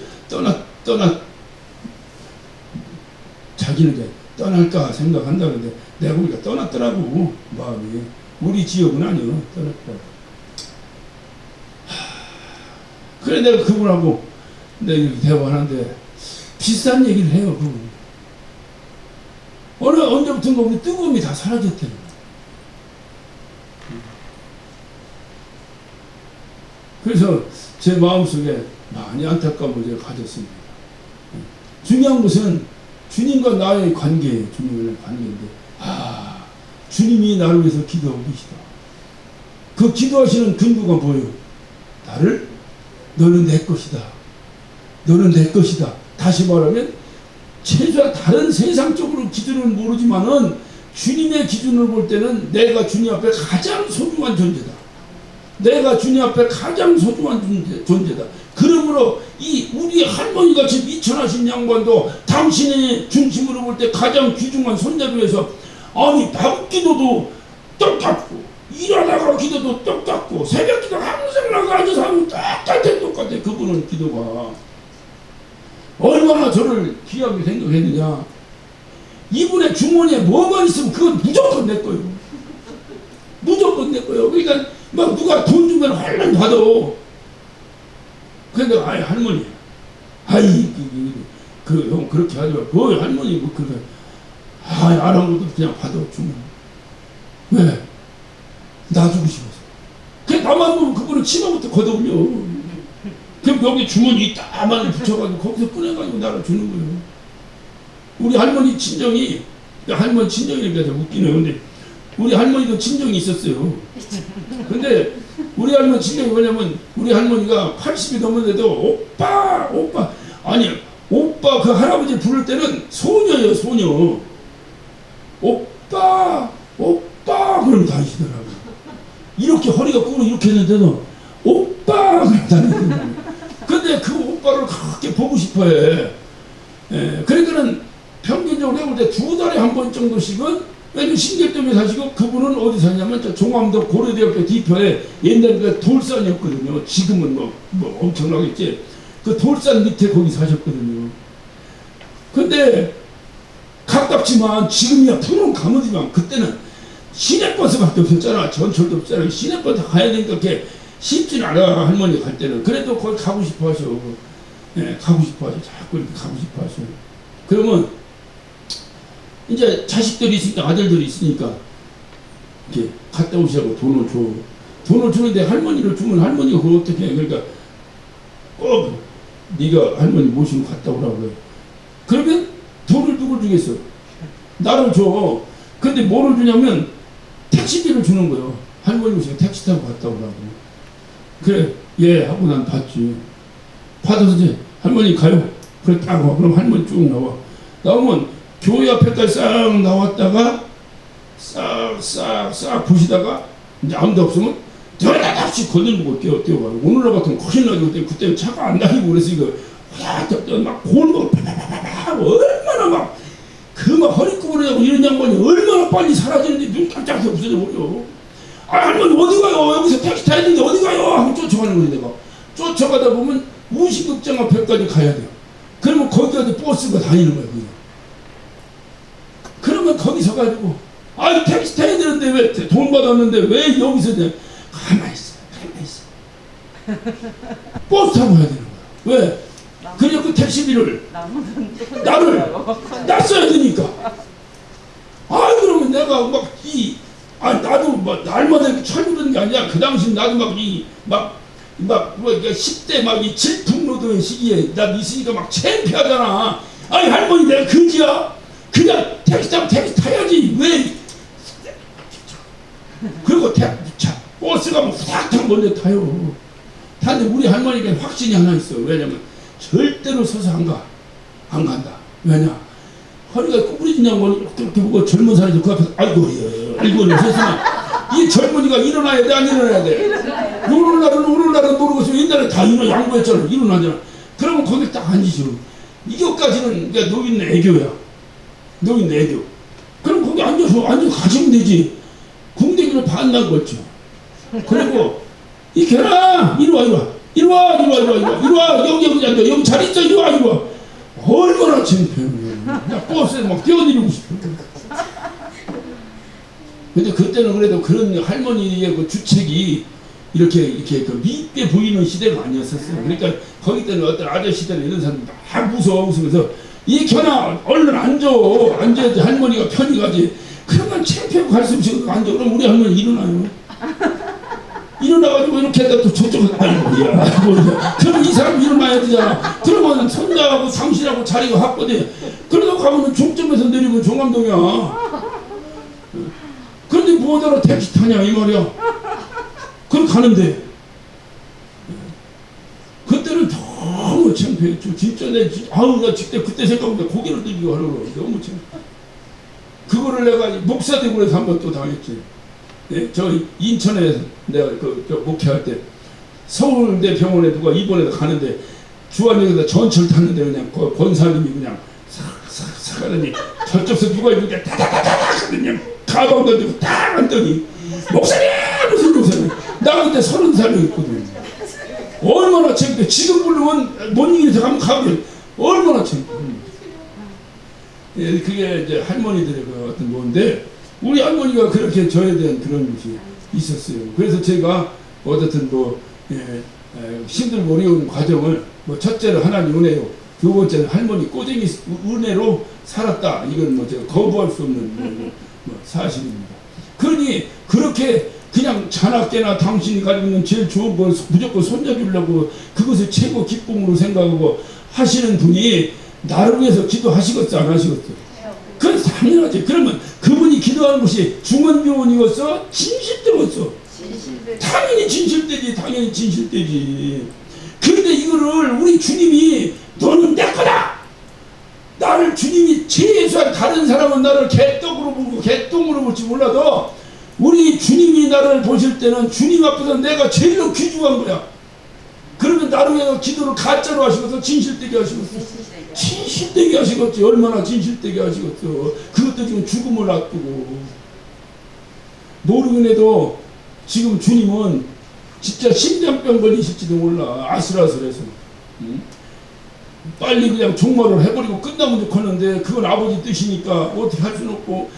자기는 이제 떠날까 생각한다는데 내가 보니까 떠났더라고. 마음이. 우리 지역은 아니요. 떠났더라고. 그래 내가 그분하고 내가 이렇게 대화하는데 비싼 얘기를 해요. 그분. 어느 언제부턴가 우리 뜨거움이 다 사라졌대요. 그래서 제 마음속에 많이 안타까움을 제가 가졌습니다. 중요한 것은 주님과 나의 관계예요. 주님과의 관계인데, 주님이 나를 위해서 기도하고 계시다. 그 기도하시는 근거가 뭐예요? 너는 내 것이다. 너는 내 것이다. 다시 말하면 최소한 다른 세상적으로 기준은 모르지만은 주님의 기준을 볼 때는 내가 주님 앞에 가장 소중한 존재다. 내가 주님 앞에 가장 소중한 존재다. 그러므로 이 우리 할머니같이 미천하신 양반도 당신의 중심으로 볼 때 가장 귀중한 손자로해서 아니 밤 기도도 똑같고 일하다가 기도도 똑같고 새벽 기도 항상 나가 앉아서 하면 똑같아. 그분은 기도가 얼마나 저를 귀하게 생각했느냐. 이분의 주머니에 뭐가 있으면 그건 무조건 내 거예요. 무조건 내 거예요. 그러니까 막 누가 돈 주면 얼른 받아. 근데 아이 할머니, 형 그렇게 하지 마. 뭐 할머니 뭐 그래. 안 한 것도 그냥 받아 주면. 왜? 놔주고 싶어서. 그냥 나만 보면 그분은 치마부터 걷어올려. 그럼 여기 주머니 따만 붙여가지고 거기서 꺼내가지고 나를 주는 거예요. 우리 할머니 친정이, 할머니 친정이니까 좀 웃기네요. 근데 우리 할머니도 친정이 있었어요. 근데 우리 할머니 친정이 뭐냐면 우리 할머니가 80이 넘었는데도 오빠 아니 오빠 그 할아버지 부를 때는 소녀예요. 소녀. 오빠 그러면 다니시더라고요. 이렇게 허리가 꿇어 이렇게 했는데도 오빠 그러면 다니시더라고요. 근데 그 오빠를 그렇게 보고 싶어해. 그러니까는 평균적으로 해볼 때 2달에 한 번 정도씩은 왜냐면 신길동에 사시고 그분은 어디 사냐면 저 종암도 고려대학교 뒤편에 옛날에 그 돌산이었거든요. 지금은 뭐 엄청나겠지. 그 돌산 밑에 거기 사셨거든요. 근데 가깝지만 지금이야 푸른 가무지만 그때는 시내버스밖에 없었잖아. 전철도 없잖아. 시내버스 가야 되니까 그렇게 쉽진 않아. 할머니 갈 때는. 그래도 거기 가고 싶어 하셔. 가고 싶어 하셔. 자꾸 이렇게 가고 싶어 하셔. 그러면 이제 자식들이 있으니까 아들들이 있으니까 이렇게 갔다 오시라고 돈을 줘. 돈을 주는데 할머니를 주면 할머니가 그걸 어떻게 해. 그러니까 꼭 네가 할머니 모시고 갔다 오라고 그래. 그러면 돈을 누굴 주겠어? 나를 줘. 근데 뭐를 주냐면 택시비를 주는 거예요. 할머니 모시고 택시 타고 갔다 오라고. 그래, 예 하고 난 받지. 받아서 이제 할머니 가요. 그래 딱 와. 그럼 할머니 쭉 나와. 나오면 교회 앞에까지 싹 나왔다가 싹 보시다가 이제 아무도 없으면 저다닥씩 건들고 뛰어가요. 오늘날 같으면 큰일 나죠. 그때 차가 안 다니고 그래서 이거 막 골목 파파파파 얼마나 막 그 막 허리 구부러지고 이런 양반이 얼마나 빨리 사라지는지 눈 깜짝 없어져 버려. 아 할머니 어디 가요? 여기서 택시 타야 되는데 어디 가요? 하고 쫓아가는 거지 내가. 쫓아가다 보면 무식극장 앞에까지 가야 돼요. 그러면 거기까지 버스가 다니는 거예요. 그냥. 그러면 거기서 가지고 아 택시 타야 되는데 왜 돈 받았는데 왜 여기서 그냥 가만히 있어. 버스 타고 가야 되는 거야. 왜? 그냥 그 택시비를 나를 땄어야 되니까. 아 그러면 내가 나도 뭐 날마다 이렇게 철부르는 게 아니야. 그 당시 나도 뭐 10대 막 이 질풍노도의 시기에 난 있으니까 막 창피하잖아. 아니 할머니 내가 그지야? 그냥 택시 타야지 왜? 그리고 버스가 뭐 후닥 먼저 타요. 타는데 우리 할머니가 확신이 하나 있어. 왜냐면 절대로 서서 안 간다. 왜냐? 허리가 구부러진 양반이 이렇게 보고 젊은 사람이 그 앞에서 아이고 서서만 이 젊은이가 일어나야 돼 안 일어나야 돼? 오늘 날은 모르겠어. 옛날에 다 양보했잖아. 일어나잖아. 그러면 거기 딱 앉으시고 이것까지는 그러니까 노인 애교야. 노인 애교. 그럼 거기 앉아서 가시면 되지. 궁뎅이를 반날 걸죠. 그리고 이 개나 이리 와 여기 앉아. 여기 잘 있어. 이리 와 얼마나 창피해. 나 버스에 막 뛰어내리고 싶어. 근데 그때는 그래도 그런 할머니의 그 주책이 이렇게 그 밉게 보이는 시대가 아니었었어요. 그러니까 거기 때는 어떤 아저씨들 이런 사람들 막 웃으면서 이 견아 얼른 앉아야지 할머니가 편히 가지. 그러면 창피하고 갈 수 없이 앉아. 그럼 우리 할머니 일어나요. 일어나가지고 이렇게 해도 저쪽은 그럼 이 사람 일어나야 되잖아. 그러면 손자하고 당신하고 자리가 확보돼. 그러다 가면 종점에서 내리고 종암동이야. 그런데 뭐하러 택시 타냐 이 말이야. 그럼 가는데 그때는 너무 창피했죠. 진짜 나 그때 생각보다 고개를 들기고 하려고 너무 창피해. 그거를 내가 목사대굴에서 한번 또 당했지. 네? 저 인천에 내가 저 목회할 때 서울대 병원에 누가 입원해서 가는데 주한역에서 전철 탔는데 그냥 권사님이 그냥 싹 하더니 저쪽에서 누가 이렇게 다다다다 그냥 가방 던지고 딱 앉더니 목사님 무슨 목사님 나 그때 30살이었거든. 얼마나 창피해. 지금 부르면 모닝에서 가면 가면 얼마나 창피해. 예, 그게 이제 할머니들의 그 어떤 건데 우리 할머니가 그렇게 저에 대한 그런 것이 있었어요. 그래서 제가 어쨌든 힘들고 어려운 과정을 첫째는 하나님 은혜요. 두 번째는 할머니 꼬쟁이 은혜로 살았다. 이건 제가 거부할 수 없는 사실입니다. 그러니 그렇게 그냥 자나깨나 당신이 가지고 있는 제일 좋은 걸 무조건 손잡으려고 그것을 최고 기쁨으로 생각하고 하시는 분이 나를 위해서 기도하시겠어 안 하시겠어? 그건 당연하지. 그러면 그분이 기도하는 것이 중언교훈이었어? 진실되었어? 당연히 진실되지. 그런데 이거를 우리 주님이 너는 내 거다. 나를 주님이 최소한 다른 사람은 나를 개떡으로 보고 개똥으로 볼지 몰라도 우리 주님이 나를 보실 때는 주님 앞에서 내가 제일 귀중한 거야. 그러면 나를 위해서 기도를 가짜로 하시고서 진실되게 하시겠어. 진실되게 하시겠지. 얼마나 진실되게 하시겠어. 그것도 지금 죽음을 앞두고 모르긴 해도 지금 주님은 진짜 심장병 걸리실지도 몰라. 아슬아슬해서 빨리 그냥 종말을 해버리고 끝나면 좋겠는데 그건 아버지 뜻이니까 어떻게 할 수는 없고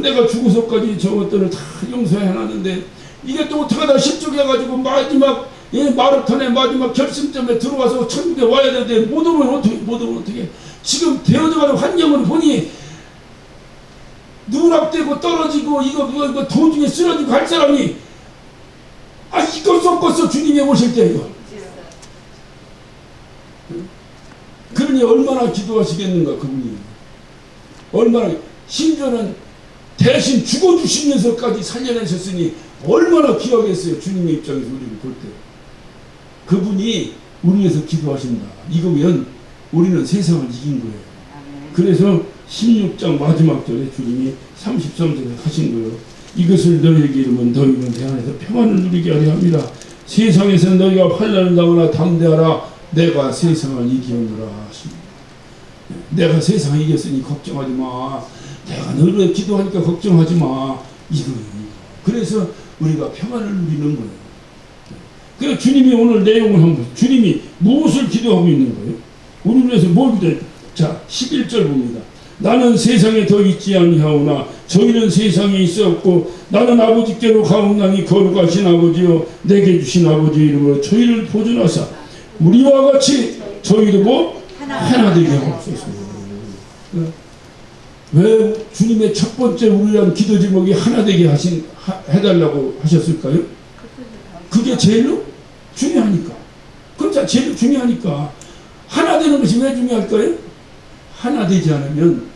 내가 죽어서까지 저것들을 다 용서해놨는데 이게 또 어떡하다 실족해가지고 마지막 마라톤의 마지막 결승점에 들어와서 천국에 와야 되는데 못 오면 어떻게 지금 되어져가는 환경을 보니 누락되고 떨어지고 이거 도중에 쓰러지고 할 사람이 이거 썩었어 주님이 오실 때 이거. 그러니 얼마나 기도하시겠는가 그분이. 얼마나 심지어는 대신 죽어주시면서까지 살려내셨으니 얼마나 귀하겠어요. 주님의 입장에서 우리를 볼 때. 그분이 우리 위해서 기도하신다. 이거면 우리는 세상을 이긴 거예요. 그래서 16장 마지막 절에 주님이 33절에 하신 거예요. 이것을 너희에게 이르면 너희는 내 안에서 평안을 누리게 하려 합니다. 세상에서 너희가 환난을 당하나 담대하라. 내가 세상을 이기었노라 하십니다. 내가 세상을 이겼으니 걱정하지 마. 내가 너를 기도하니까 걱정하지 마. 이거예요. 그래서 우리가 평안을 누리는 거예요. 그래서 주님이 오늘 내용을 한번 주님이 무엇을 기도하고 있는 거예요? 우리를 위해서 뭘 기도해요? 자 11절 봅니다. 나는 세상에 더 있지 아니하오나 저희는 세상에 있었고 나는 아버지께로 가옵나니 거룩하신 아버지여 내게 주신 아버지 이름으로 저희를 보존하사 우리와 같이 저희도 뭐 하나 되게 하옵소서. 왜 주님의 첫 번째 우리랑 기도 제목이 하나 되게 해달라고 하셨을까요? 그게 제일로 중요하니까. 그렇죠. 제일 중요하니까. 하나 되는 것이 왜 중요할까요? 하나 되지 않으면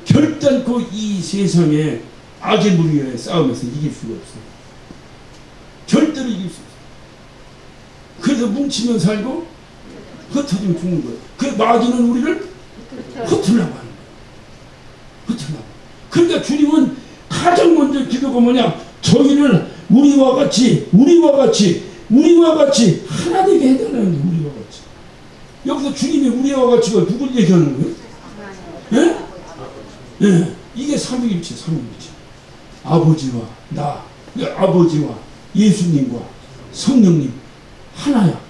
결단코 이 세상에 악의 무리와의 싸움에서 이길 수가 없어요. 절대로 이길 수 없어요. 그래서 뭉치면 살고 흩어지면 죽는 거예요. 그 마귀는 우리를 흩으려고 하는 거예요. 흩으려고. 그러니까 주님은 가장 먼저 기도가 뭐냐? 저희를 우리와 같이 하나 되게 해달라는 거예요. 우리와 같이. 여기서 주님이 우리와 같이가 누굴 얘기하는 거예요? 예? 예. 이게 삼위일체. 아버지와 나, 아버지와 예수님과 성령님 하나야.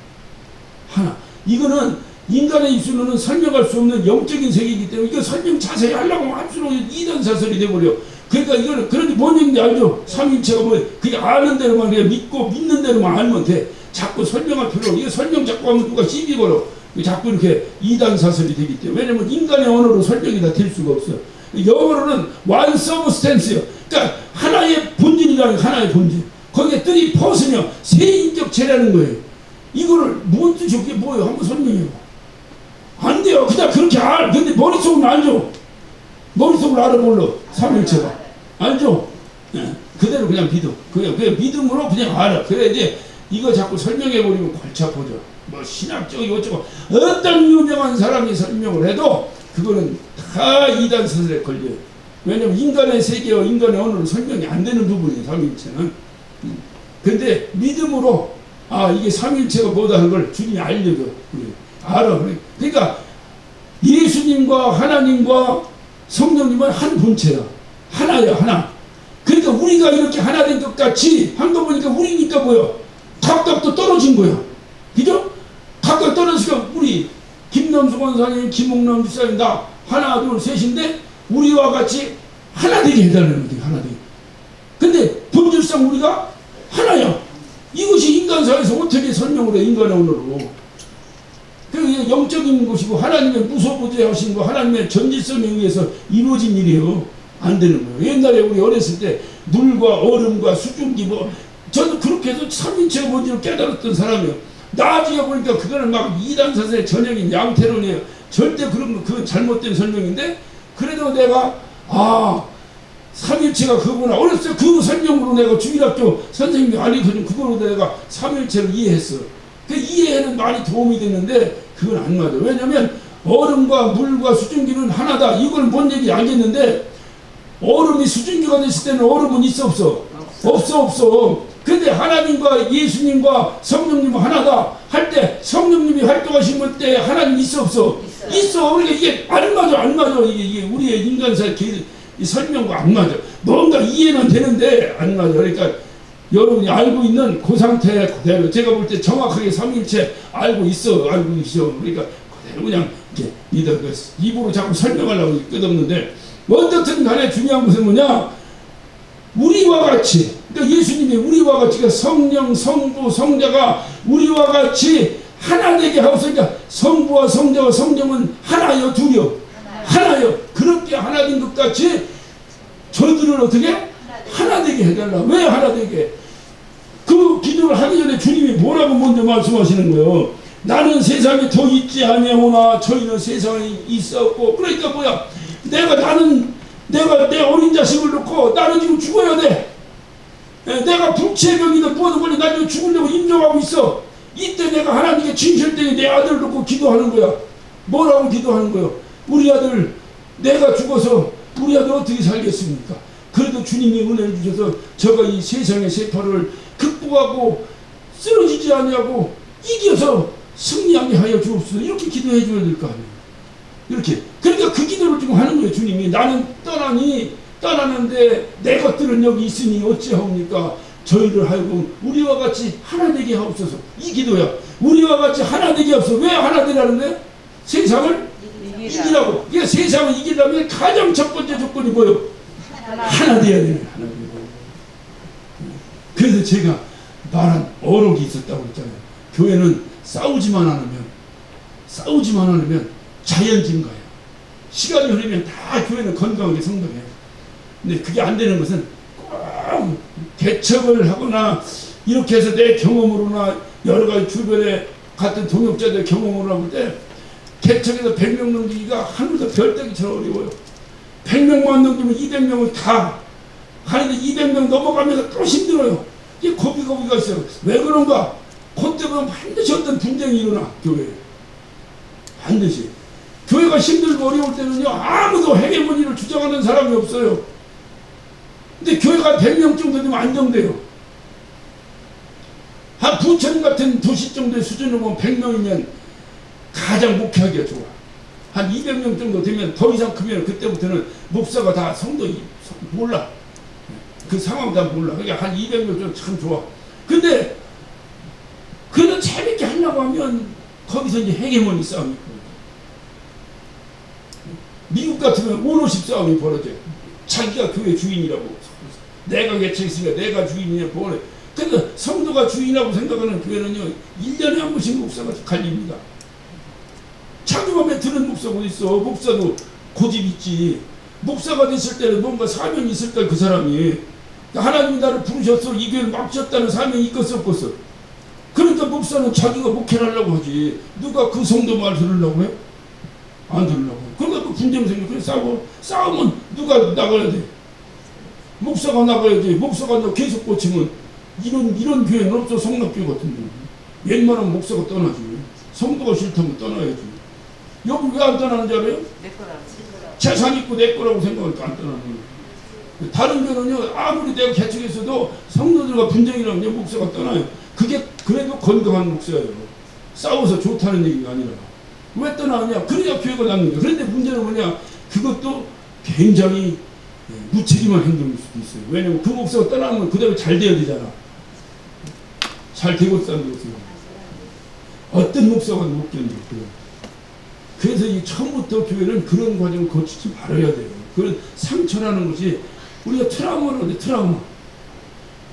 하나. 이거는 인간의 입술로는 설명할 수 없는 영적인 세계이기 때문에 이거 설명 자세히 하려고 할수록 이단 사설이 돼버려. 그러니까 이거는 그런지 뭔 얘기인지 알죠? 삼위일체가 뭐 그냥 아는 대로만 그냥 믿고 믿는 대로만 알면 돼. 자꾸 설명할 필요 없어. 이거 설명 자꾸 하면 누가 시비 걸어. 자꾸 이렇게 이단 사설이 되기 때문에. 왜냐면 인간의 언어로 설명이 다 될 수가 없어. 영어로는 one substance요. 그러니까 하나의 본질이라는 하나의 본질. 거기에 뜻이 퍼스며 세인격체라는 거예요. 이거를 뭔 뜻이 그게 뭐예요? 한번 설명해봐. 안 돼요. 그냥 그렇게 근데 머릿속으로 알죠? 머릿속으로 알아 몰라. 삼일체가. 알죠? 네. 그대로 그냥 믿어. 그냥 믿음으로 그냥 알아. 그래 이제 이거 자꾸 설명해버리면 골치 아파져. 뭐 신학적이고 어쩌고 어떤 유명한 사람이 설명을 해도 그거는 다 이단 사설에 걸려요. 왜냐면 인간의 세계와 인간의 언어로 설명이 안 되는 부분이에요. 삼일체는. 근데 믿음으로 이게 삼일체가 뭐다 하는 걸 주님이 알려줘. 알아. 그러니까 예수님과 하나님과 성령님은 한 본체야. 하나야, 하나. 그러니까 우리가 이렇게 하나 된 것 같이 한 거 보니까 우리니까 뭐야? 각각 또 떨어진 거야. 그죠? 각각 떨어지니까 우리 김남수 권사님, 김홍남 집사님 다 하나, 둘, 셋인데 우리와 같이 하나 되게 해달라는 거지. 하나 되게. 근데 본질상 우리가 하나야. 이것이 인간사회에서 어떻게 설명을 해? 인간의 언어로. 그 영적인 것이고 하나님의 무소부재하신 거 하나님의 전지성에 의해서 이루어진 일이에요. 안 되는 거예요. 옛날에 우리 어렸을 때 물과 얼음과 수증기 저도 그렇게 해서 삼위체가 뭔지를 깨달았던 사람이에요. 나중에 보니까 그거는 막 이단사설의 전형인 양태론이에요. 절대 그런 거 그건 잘못된 설명인데 그래도 내가 삼일체가 그거구나. 어렸을 때 그 설명으로 내가 주일학교 선생님이 알려준 그거로 내가 삼일체를 이해했어. 그 이해에는 많이 도움이 됐는데 그건 안 맞아. 왜냐면 얼음과 물과 수증기는 하나다. 이걸 뭔 얘기 알겠는데 얼음이 수증기가 됐을 때는 얼음은 있어 없어? 없어. 근데 하나님과 예수님과 성령님은 하나다 할 때 성령님이 활동하신 때 하나님 있어 없어? 있어. 그러니까 이게 안 맞아. 이게 우리의 인간사의 이 설명과 안 맞아. 뭔가 이해는 되는데 안 맞아. 그러니까 여러분이 알고 있는 그 상태 그대로 제가 볼 때 정확하게 삼일체 알고 있어. 그러니까 그대로 그냥 이렇게 입으로 자꾸 설명하려고 끝없는데 어떻든 간에 중요한 것은 뭐냐? 우리와 같이 그러니까 예수님이 우리와 같이 그러니까 성령, 성부, 성자가 우리와 같이 하나 되게 하고서 그러니까 성부와 성자와 성령은 하나요, 둘이요? 하나요. 그렇게 하나 된 것 같이 저들을 어떻게? 하나 되게 해달라. 왜 하나 되게? 그 기도를 하기 전에 주님이 뭐라고 먼저 말씀하시는 거예요? 나는 세상에 더 있지 아니하오나 저희는 세상에 있었고. 그러니까 뭐야? 내가 내 어린 자식을 놓고 나는 지금 죽어야 돼. 내가 불치병이든 뭐든 간에 나 지금 죽으려고 임종하고 있어. 이때 내가 하나님께 진실되게 내 아들을 놓고 기도하는 거야. 뭐라고 기도하는 거예요? 우리 아들, 내가 죽어서 우리 아들 어떻게 살겠습니까? 그래도 주님이 은혜를 주셔서 저가 이 세상의 세파를 극복하고 쓰러지지 아니하고 이겨서 승리하게 하여 주옵소서. 이렇게 기도해 줘야 될 거 아니에요. 이렇게. 그러니까 그 기도를 지금 하는 거예요. 주님이 나는 떠나는데 내 것들은 여기 있으니 어찌하옵니까? 저희를 하여금 우리와 같이 하나 되게 하옵소서. 이 기도야. 우리와 같이 하나 되게 하옵소서. 왜 하나 되라는데? 세상을 이기라고. 그러니까 세상을 이기려면 가장 첫 번째 조건이 뭐예요? 하나 돼야 돼요. 하나 돼야 돼요. 그래서 제가 말한 어록이 있었다고 했잖아요. 교회는 싸우지만 않으면 자연진가예요. 시간이 흐르면 다 교회는 건강하게 성장해요. 근데 그게 안 되는 것은 꼭 개척을 하거나 이렇게 해서 내 경험으로나 여러 가지 주변에 같은 동역자들 경험으로 할 때 개척에서 100명 넘기기가 하늘에서 별따기처럼 어려워요. 100명만 넘기면 200명을 다 하는데 200명 넘어가면서 또 힘들어요. 이게 고비가 있어요. 왜 그런가? 그때 보면 반드시 어떤 분쟁이 일어나. 교회에 반드시. 교회가 힘들고 어려울 때는요, 아무도 헤게모니를 주장하는 사람이 없어요. 근데 교회가 100명 정도 되면 안정돼요. 한 부천 같은 도시 정도의 수준으로 보면 100명이면 가장 목회하기가 좋아. 한 200명 정도 되면 더 이상 크면 그때부터는 목사가 다 성도 몰라. 그 상황 다 몰라. 그러니까 한 200명 정도 참 좋아. 근데 그래도 재밌게 하려고 하면 거기서 이제 헤게모니 싸움이 있고. 미국 같으면 오롯이 싸움이 벌어져요. 자기가 교회 주인이라고. 내가 개척했으니까 내가 주인이냐 보래. 근데 성도가 주인이라고 생각하는 교회는요, 1년에 한 번씩 목사가 갈립니다. 자기 맘에 드는 목사가 어디 있어. 목사도 고집 있지. 목사가 됐을 때는 뭔가 사명이 있을 때 그 사람이 하나님이 나를 부르셨어. 이 교회를 막으셨다는 사명이 있겠어 없겠어. 그러니까 목사는 자기가 목회를 하려고 하지. 누가 그 성도 말 들으려고 해? 안 들으려고. 그러니까 또 분쟁 생겨. 그래 싸우면 누가 나가야 돼? 목사가 나가야지. 목사가 계속 꽂히면 이런 교회는 없어. 성락교회 같은 데 웬만하면 목사가 떠나지. 성도가 싫다면 떠나야지. 여기 왜 안 떠나는지 알아요? 내 거라고. 재산 있고 내 거라고 생각하니까 안 떠나는 거예요. 다른 교회는요, 아무리 내가 개척했어도 성도들과 분쟁이 나면 목사가 떠나요. 그게 그래도 건강한 목사예요. 싸워서 좋다는 얘기가 아니라. 왜 떠나느냐? 그래야 교회가 낫는 거예요. 그런데 문제는 뭐냐? 그것도 굉장히 무책임한 행동일 수도 있어요. 왜냐면 그 목사가 떠나면 그대로 잘 돼야 되잖아. 잘 되고 사는 것은 어떤 목사가 못 견뎌요. 그래서 이 처음부터 교회는 그런 과정을 거치지 말아야 돼요. 그런 상처라는 것이 우리가 트라우마라고 하는데 트라우마.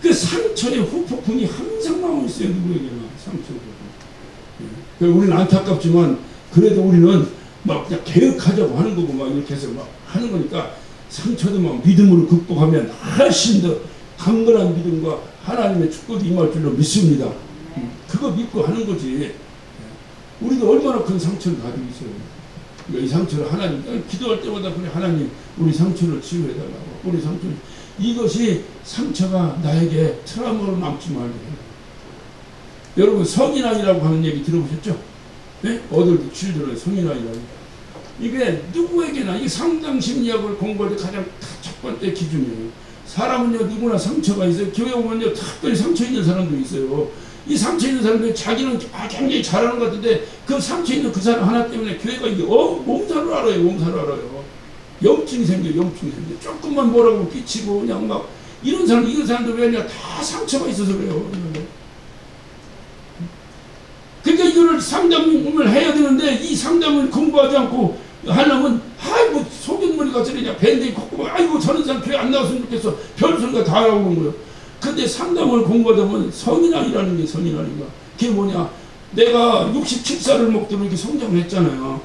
그 상처의 후폭풍이 항상 나오고 있어요. 누구에게나 상처가. 우리는 안타깝지만 그래도 우리는 막 그냥 개혁하자고 하는 거고 막 이렇게 해서 막 하는 거니까 상처도 막 믿음으로 극복하면 훨씬 더 강건한 믿음과 하나님의 축복이 임할 줄로 믿습니다. 그거 믿고 하는 거지. 우리도 얼마나 큰 상처를 가지고 있어요. 그러니까 이 상처를 하나님, 기도할 때마다 그래, 하나님 우리 상처를 치유해달라고. 우리 상처, 이것이 상처가 나에게 트라우마로 남지 말게 해요. 여러분 성인아이라고 하는 얘기 들어보셨죠? 네? 어들도 칠들의 성인아이라고. 이게 누구에게나 이 상담심리학을 공부할 때 가장 첫 번째 기준이에요. 사람은요 누구나 상처가 있어요. 교회 오면요 특별히 상처 있는 사람도 있어요. 이 상처 있는 사람들이 자기는 굉장히 잘하는 것 같은데 그 상처 있는 그 사람 하나 때문에 교회가 이게 몸살을 알아요. 몸살을 알아요. 염증이 생겨요. 염증이 생겨요. 조금만 뭐라고 끼치고 그냥 막 이런 사람들 왜냐 다 상처가 있어서 그래요. 그러니까 이거를 상담을 해야 되는데 이 상담을 공부하지 않고 하려면 아이고 소견머리가 저러냐 밴드이 걷고 아이고 저런 사람 교회 안 나왔으면 좋겠어. 별소리가 다 나오는 거예요. 근데 상담을 공부하다 보면 성인아이라는 게 성인아이가 그게 뭐냐 내가 67살을 먹도록 이렇게 성장을 했잖아요.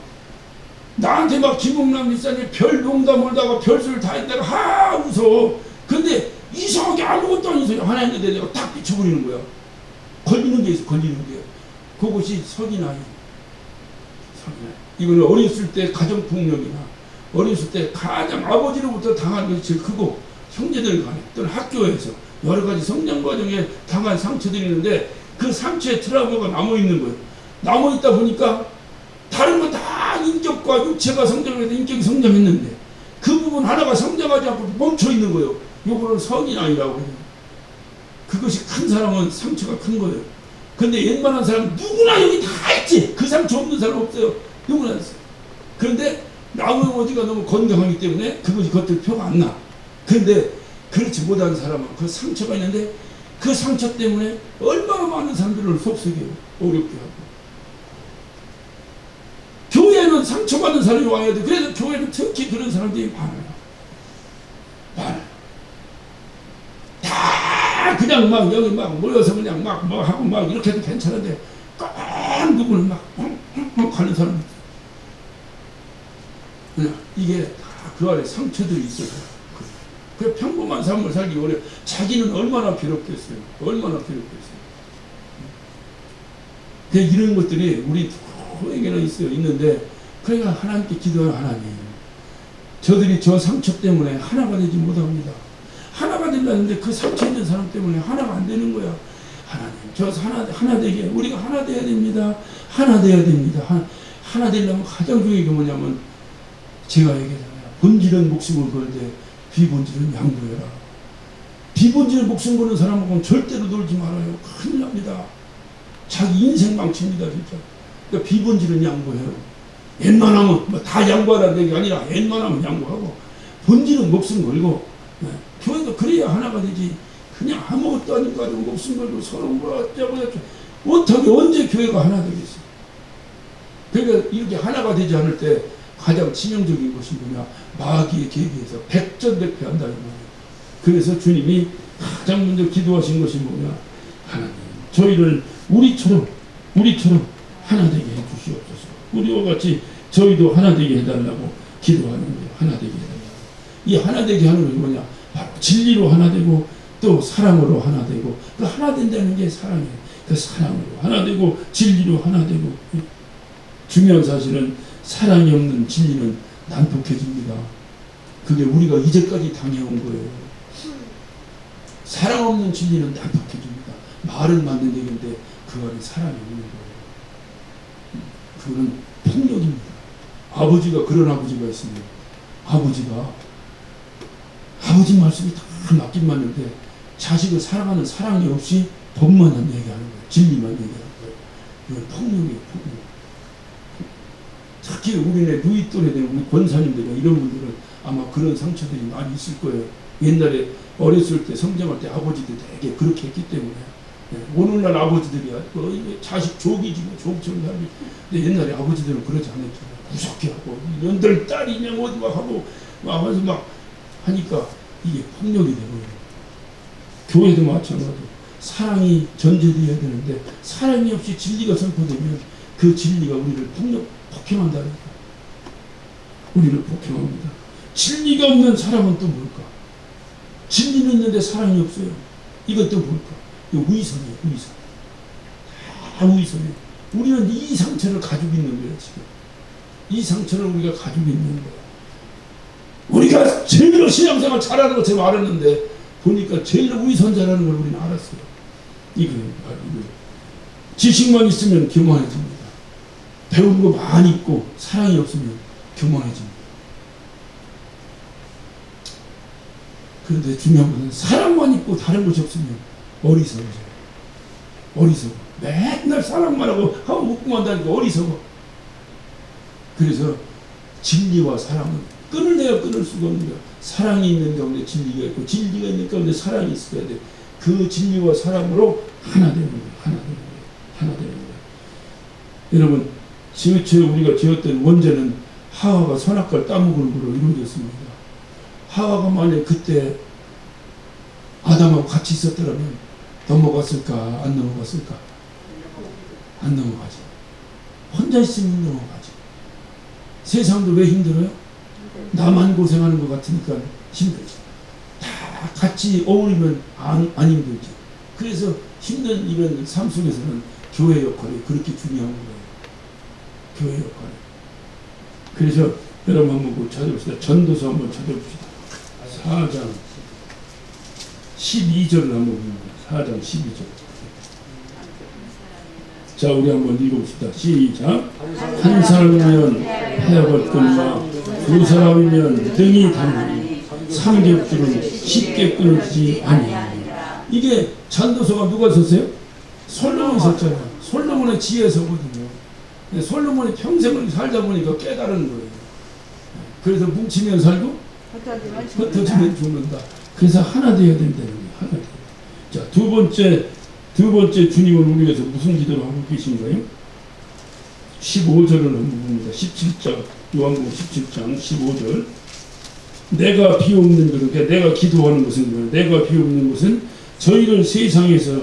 나한테 막 김홍남 일사님 별 농담을 하다가 별수를 다 했다가 하 웃어. 근데 이상하게 아무것도 아닌 소리 하나 했는데 내가 딱 비춰버리는 거야. 걸리는 게 있어, 걸리는 게. 그것이 석이나이. 이거는 어렸을 때 가정폭력이나 어렸을 때 가장 아버지로부터 당한 것이 제일 크고 형제들 간에 또는 학교에서 여러 가지 성장 과정에 당한 상처들이 있는데 그 상처의 트라우마가 남아있는 거예요. 남아있다 보니까 다른 건 다 인격과 육체가 성장해서 인격이 성장했는데 그 부분 하나가 성장하지 않고 멈춰있는 거예요. 요거를 성인아이라고 해요. 그것이 큰 사람은 상처가 큰 거예요. 근데 웬만한 사람 누구나 여기 다 있지. 그 상처 없는 사람 없어요. 누구나 있어요. 그런데 나머지가 너무 건강하기 때문에 그것이 겉으로 표가 안 나. 그런데 그렇지 못한 사람은 그 상처가 있는데 그 상처 때문에 얼마나 많은 사람들을 속썩여요. 어렵게 하고. 교회는 상처받은 사람이 와야 돼. 그래서 교회는 특히 그런 사람들이 많아요. 많아요. 다 그냥 막 여기 막 모여서 그냥 막 뭐 하고 막 이렇게 해도 괜찮은데 꼭 누구는 막 가는 사람이 있어요. 이게 다 그 안에 상처들이 있어요. 그 평범한 삶을 살기 어려워. 자기는 얼마나 괴롭겠어요. 얼마나 괴롭겠어요. 이런 것들이 우리 누구에게나 있어요. 있는데 그러니까 하나님께 기도하는 하나님. 저들이 저 상처 때문에 하나가 되지 못합니다. 하나가 되려는데 그 상처 있는 사람 때문에 하나가 안 되는 거야. 하나님, 저 하나 되게 우리가 하나 돼야 됩니다. 하나 돼야 됩니다. 하나 되려면 가장 중요한 게 뭐냐면 제가 얘기하잖아요. 본질은 목숨을 걸되 비본질은 양보해라. 비본질은 목숨 거는 사람하고는 절대로 놀지 말아요. 큰일 납니다. 자기 인생 망칩니다, 진짜. 그러니까 비본질은 양보해요. 웬만하면 뭐 다 양보하라는 게 아니라 웬만하면 양보하고 본질은 목숨 걸고 교회도 그래야 하나가 되지. 그냥 아무것도 아닌 거 가지고 목숨 걸고 서로 뭐 어쩌고 어떻게 언제 교회가 하나 되겠어요. 그러니까 이렇게 하나가 되지 않을 때 가장 치명적인 것이 뭐냐. 마귀의 계기에서 백전백패한다는 거예요. 그래서 주님이 가장 먼저 기도하신 것이 뭐냐. 하나님 저희를 우리처럼 하나 되게 해주시옵소서. 우리와 같이 저희도 하나 되게 해달라고 기도하는 거예요. 하나 되게 해달라고. 이 하나 되게 하는 것이 뭐냐. 바로 진리로 하나 되고 또 사랑으로 하나 되고 그 하나 된다는 게 사랑이에요. 그 사랑으로 하나 되고 진리로 하나 되고. 중요한 사실은 사랑이 없는 진리는 난폭해집니다. 그게 우리가 이제까지 당해온 거예요. 사랑 없는 진리는 난폭해집니다. 말은 맞는 얘기인데 그 안에 사랑이 없는 거예요. 그거는 폭력입니다. 아버지가 그런 아버지가 있습니다. 아버지 말씀이 다 맞긴 맞는데 자식을 사랑하는 사랑이 없이 법만 얘기하는 거예요. 진리만 얘기하는 거예요. 이건 폭력이에요. 폭력. 특히 우리네 누이 또래 된 우리 권사님들이나 이런 분들은 아마 그런 상처들이 많이 있을 거예요. 옛날에 어렸을 때 성장할 때 아버지들 되게 그렇게 했기 때문에. 오늘날 아버지들이야 자식 족이지 뭐 족처럼 살지. 근데 옛날에 아버지들은 그러지 않았잖아요. 무섭게 하고 연들 딸이냐 어디 막 하고 막 하면서 막 하니까 이게 폭력이 되고요. 교회도 마찬가지로 사랑이 전제되어야 되는데 사랑이 없이 진리가 선포되면 그 진리가 우리를 폭행한다니까. 우리를 폭행합니다. 진리가 없는 사랑은 또 뭘까? 진리는 있는데 사랑이 없어요. 이건 또 뭘까? 이거 위선이에요. 위선. 다 위선이에요. 우리는 이 상처를 가지고 있는 거예요. 지금 이 상처를 우리가 가지고 있는 거예요. 우리가 제일로 신앙생활 잘하는 거 제가 알았는데 보니까 제일로 위선자라는 걸 우리는 알았어요. 이거예요. 지식만 있으면 교만해집니다. 배운 거 많이 있고 사랑이 없으면 교만해집니다. 그런데 중요한 것은 사랑만 있고 다른 것이 없으면 어리석어져요. 어리석어. 맨날 사랑만 하고 묵고만 다니고 어리석어. 그래서 진리와 사랑은 끊을래야 끊을 수가 없는 거야. 사랑이 있는 가운데 진리가 있고 진리가 있는 가운데 사랑이 있어야 돼. 그 진리와 사랑으로 하나 되는 거예요. 하나 되는 거예요. 하나 되는 거예요. 여러분 우리가 지었던 원죄는 하와가 선악과를 따먹은 거로 이루어졌습니다. 하와가 만약 그때 아담하고 같이 있었더라면 넘어갔을까 안 넘어갔을까? 안 넘어가지. 혼자 있으면 넘어가지. 세상도 왜 힘들어요? 나만 고생하는 것 같으니까 힘들죠. 다 같이 어울리면 안 힘들죠. 그래서 힘든 이런 삶 속에서는 교회 역할이 그렇게 중요한 거예요. 교회 역할이. 그래서 여러분 한번 꼭 찾아봅시다. 전도서 한번 찾아봅시다. 4장 12절을 한번 봅니다. 4장 12절. 자, 우리 한번 읽어봅시다. 시작. 한 사람이면 해야벌거니와 두 사람이면 등이 당하니 삼겹줄은 쉽게 끊어지지 아니하니라. 이게 전도서가 누가 썼어요? 솔로몬이 썼잖아요. 솔로몬의 지혜서거든요. 솔로몬이 평생을 살다 보니까 깨달은 거예요. 그래서 뭉치면 살고 흩어지면 죽는다. 그래서 하나 되어야 된다는 거예요. 하나 되어야. 자, 두 번째 주님은 우리 위해서 무슨 기도를 하고 계신가요? 15절을 한번 봅니다. 17장 요한복음 17장 15절. 내가 비옵는 것, 그러니까 내가 기도하는 것은 뭐예요? 내가 비옵는 것은 저희를 세상에서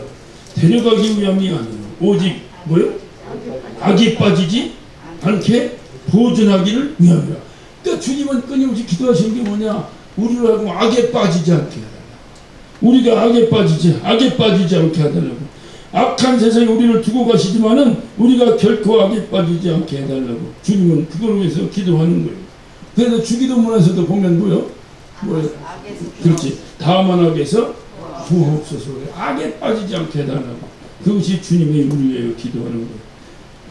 데려가기 위함이 아니에요. 오직 뭐요? 악에 빠지지 않게 보존하기를 위함이라. 그러니까 주님은 끊임없이 기도하시는 게 뭐냐? 우리를 하고 악에 빠지지 않게 해달라. 우리가 악에 빠지지 않게 해달라고. 악한 세상에 우리를 두고 가시지만은 우리가 결코 악에 빠지지 않게 해달라고. 주님은 그걸 위해서 기도하는 거예요. 그래서 주기도문에서도 보면 뭐요? 그렇지. 다만 악에서 구하옵소서. 악에 빠지지 않게 해달라고. 그것이 주님의 우리 위해 기도하는 거예요.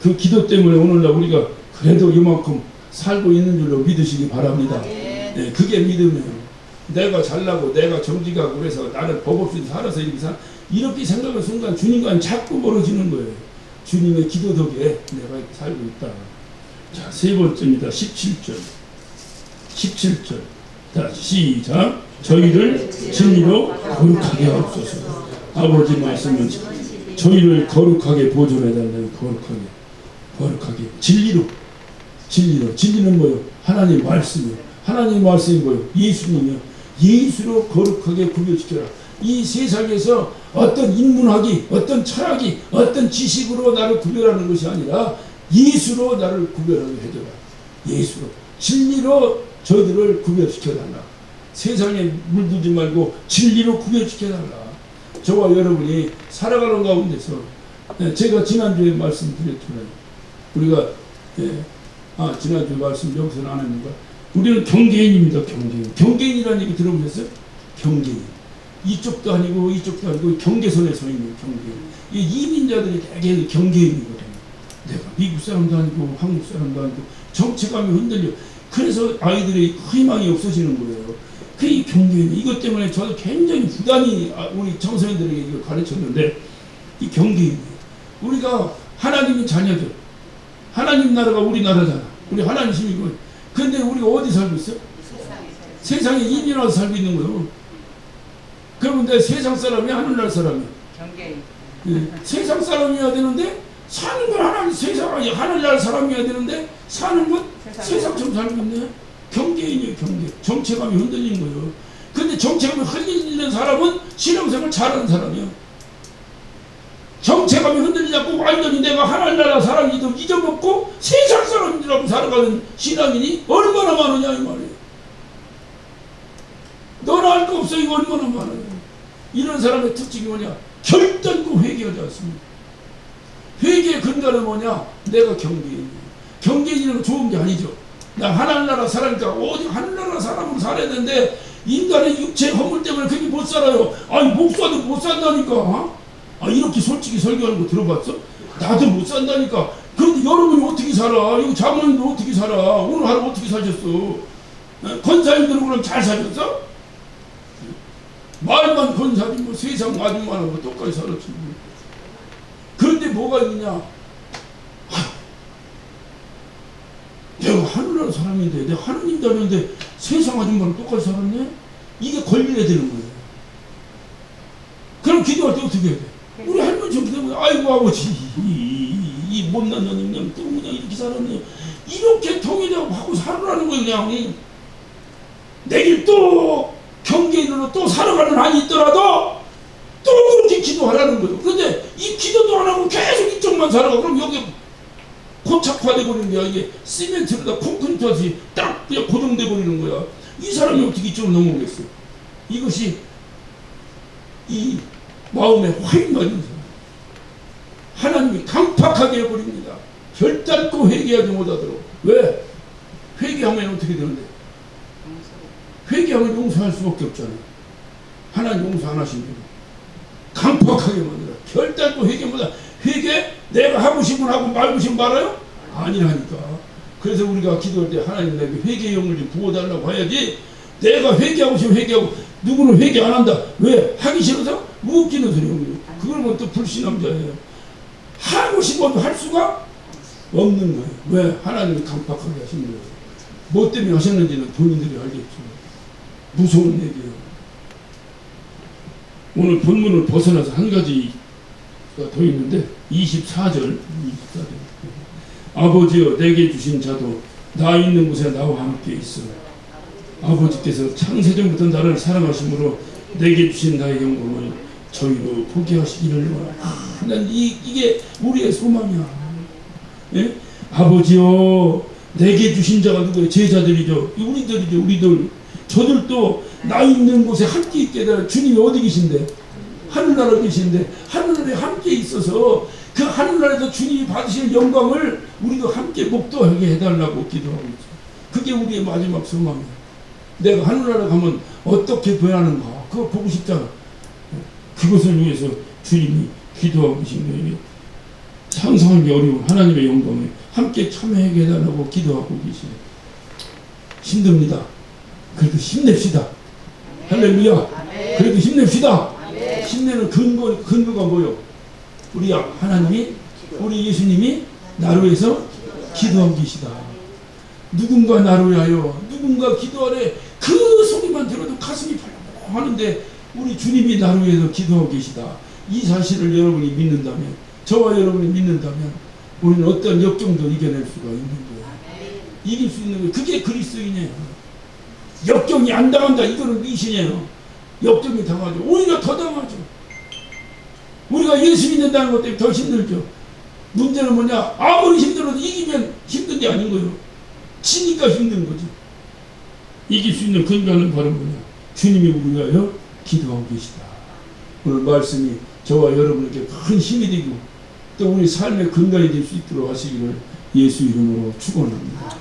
그 기도 때문에 오늘날 우리가 그래도 이만큼 살고 있는 줄로 믿으시기 바랍니다. 네, 그게 믿음이에요. 내가 잘나고 내가 정직하고 그래서 나는 법 없이 살아서 이렇게 생각하는 순간 주님과는 자꾸 멀어지는 거예요. 주님의 기도 덕에 내가 살고 있다. 자, 세 번째입니다. 17절. 자, 시작. 저희를 진리로 거룩하게 하옵소서. 아버지 말씀은 저희를 거룩하게 보존해달라는 거룩하게 진리로. 진리는 뭐예요? 하나님 말씀이에요. 하나님 말씀이 뭐예요? 예수님이요. 예수로 거룩하게 구별시켜라. 이 세상에서 어떤 인문학이, 어떤 철학이, 어떤 지식으로 나를 구별하는 것이 아니라 예수로 나를 구별하게 해줘라. 예수로. 진리로 저희들을 구별시켜달라. 세상에 물들지 말고 진리로 구별시켜달라. 저와 여러분이 살아가는 가운데서 제가 지난주에 말씀드렸잖아요. 우리가 지난주 말씀 여기서는 안 했는가? 우리는 경계인입니다. 경계인이라는 얘기 들어보셨어요? 경계인. 이쪽도 아니고 경계선에 서 있는 경계인. 이 이민자들이 되게 경계인이거든요. 내가 미국 사람도 아니고 한국 사람도 아니고 정체감이 흔들려. 그래서 아이들의 희망이 없어지는 거예요. 그 경계인. 이것 때문에 저도 굉장히 부단히 우리 청소년들에게 이걸 가르쳤는데 이 경계인. 우리가 하나님의 자녀들. 하나님 나라가 우리 나라잖아. 우리 하나님 시민이고. 근데 우리가 어디 살고 있어? 세상에 이민 와서 살고 있는 거예요. 그러면 내 세상 사람이야? 하늘날 사람이야? 경계인. 세상 사람이어야 되는데 사는 건 하늘날 사람이어야 되는데 사는 건 세상처럼 살고 있네. 경계인이에요. 경계. 정체감이 흔들린 거예요. 근데 정체감이 흔들리는 사람은 신앙생활 잘하는 사람이야. 정체감이 흔들리자고 완전히 내가 하늘나라 사람이도 잊어먹고 세상 사람이라고 살아가는 신앙인이 얼마나 많으냐 이 말이에요. 너는 알 거 없어. 이거 얼마나 많아요. 이런 사람의 특징이 뭐냐? 결단코 회개하지 않습니다. 회개의 근간은 뭐냐? 내가 경계인이에요. 경계인이라는 건 좋은 게 아니죠. 나 하늘나라 사람이니까 어디 하늘나라 사람으로 살아야 되는데 인간의 육체 허물 때문에 그렇게 못 살아요. 아니 목사도 못 산다니까. 이렇게 솔직히 설교하는 거 들어봤어? 나도 못 산다니까. 그런데 여러분이 어떻게 살아? 이거 장로님들 어떻게 살아? 오늘 하루 어떻게 사셨어? 권사님들은 그럼 잘 사셨어? 말만 권사지 뭐 세상 아줌마하고 똑같이 살았지. 그런데 뭐가 있느냐? 내가 하늘나라 사람인데 내가 하느님 닮았는데 세상 아줌마랑 똑같이 살았네? 이게 걸려야 되는 거예요. 그럼 기도할 때 어떻게 해야 돼? 우리 할머니 좀 되면 아이고 아버지 이 못난 놈이 그냥 또 그냥 이렇게 살았네. 이렇게 통일하고 살으라는 거예요. 그냥 내일 또 경계인으로 또 살아가는 한이 있더라도 또 그렇게 기도하라는 거예요. 그런데 이 기도도 안 하고 계속 이쪽만 살아가. 그럼 여기 고착화돼 버리는 거야. 이게 시멘트로다 콘크리트 같이 딱 그냥 고정돼 버리는 거야. 이 사람이 어떻게 이쪽으로 넘어오겠어? 이것이 이 마음에 화인 맞은 사람. 하나님이 강팍하게 해버립니다. 결단코 회개하지 못하도록. 왜? 회개하면 어떻게 되는데? 회개하면 용서할 수밖에 없잖아요. 하나님 용서 안 하시면 강팍하게 만들어. 결단코 회개 못하. 회개 내가 하고 싶으면 하고 말고 싶으면 말아요? 아니라니까. 그래서 우리가 기도할 때 하나님 내게 회개의 영을 좀 부어달라고 해야지. 내가 회개하고 싶으면 회개하고 누구는 회개 안 한다. 왜? 하기 싫어서? 웃기는 소리예요. 그러면 또 불신앙자예요. 하고 싶어도 할 수가 없는 거예요. 왜? 하나님이 강팍하게 하시는 거예요. 뭐 때문에 하셨는지는 본인들이 알겠죠. 무서운 얘기예요. 오늘 본문을 벗어나서 한 가지가 더 있는데 24절 아버지여 내게 주신 자도 나 있는 곳에 나와 함께 있어. 아버지께서 창세전부터 나를 사랑하심으로 내게 주신 나의 영광을 저희로 보게 하시기를 원합니다. 난 이게 우리의 소망이야. 예? 아버지여 내게 주신 자가 누구예요? 제자들이죠. 우리들이죠. 우리들. 저들도 나 있는 곳에 함께 있게 해달라. 주님이 어디 계신데? 하늘나라에 계신데 하늘나라에 함께 있어서 그 하늘나라에서 주님이 받으시는 영광을 우리도 함께 목도하게 해달라고 기도하고 있죠. 그게 우리의 마지막 소망이야. 내가 하늘나라 가면 어떻게 변하는가 그거 보고 싶잖아. 그것을 위해서 주님이 기도하고 계신 거예요. 상상하기 어려운 하나님의 영광에 함께 참여하게 해달라고 기도하고 계시네요. 힘듭니다. 그래도 힘냅시다. 할렐루야. 그래도 힘냅시다. 힘내는 근거가 뭐요? 우리 하나님이, 우리 예수님이 나로 해서 기도하고 계시다. 누군가 나로 위하여, 누군가 기도하래. 그 소리만 들어도 가슴이 벌렁 하는데 우리 주님이 나로 위해서 기도하고 계시다. 이 사실을 여러분이 믿는다면, 저와 여러분이 믿는다면 우리는 어떤 역경도 이겨낼 수가 있는 거예요. 이길 수 있는 거예요. 그게 그리스도인이에요. 역경이 안 당한다. 이거는 미신이에요. 역경이 당하죠. 오히려 더 당하죠. 우리가 예수 믿는다는 것 때문에 더 힘들죠. 문제는 뭐냐? 아무리 힘들어도 이기면 힘든 게 아닌 거예요. 지니까 힘든 거지. 이길 수 있는 근거는 바로 뭐냐? 주님이 우리 위하여 기도하고 계시다. 오늘 말씀이 저와 여러분에게 큰 힘이 되고 또 우리 삶의 근간이 될 수 있도록 하시기를 예수 이름으로 축원합니다.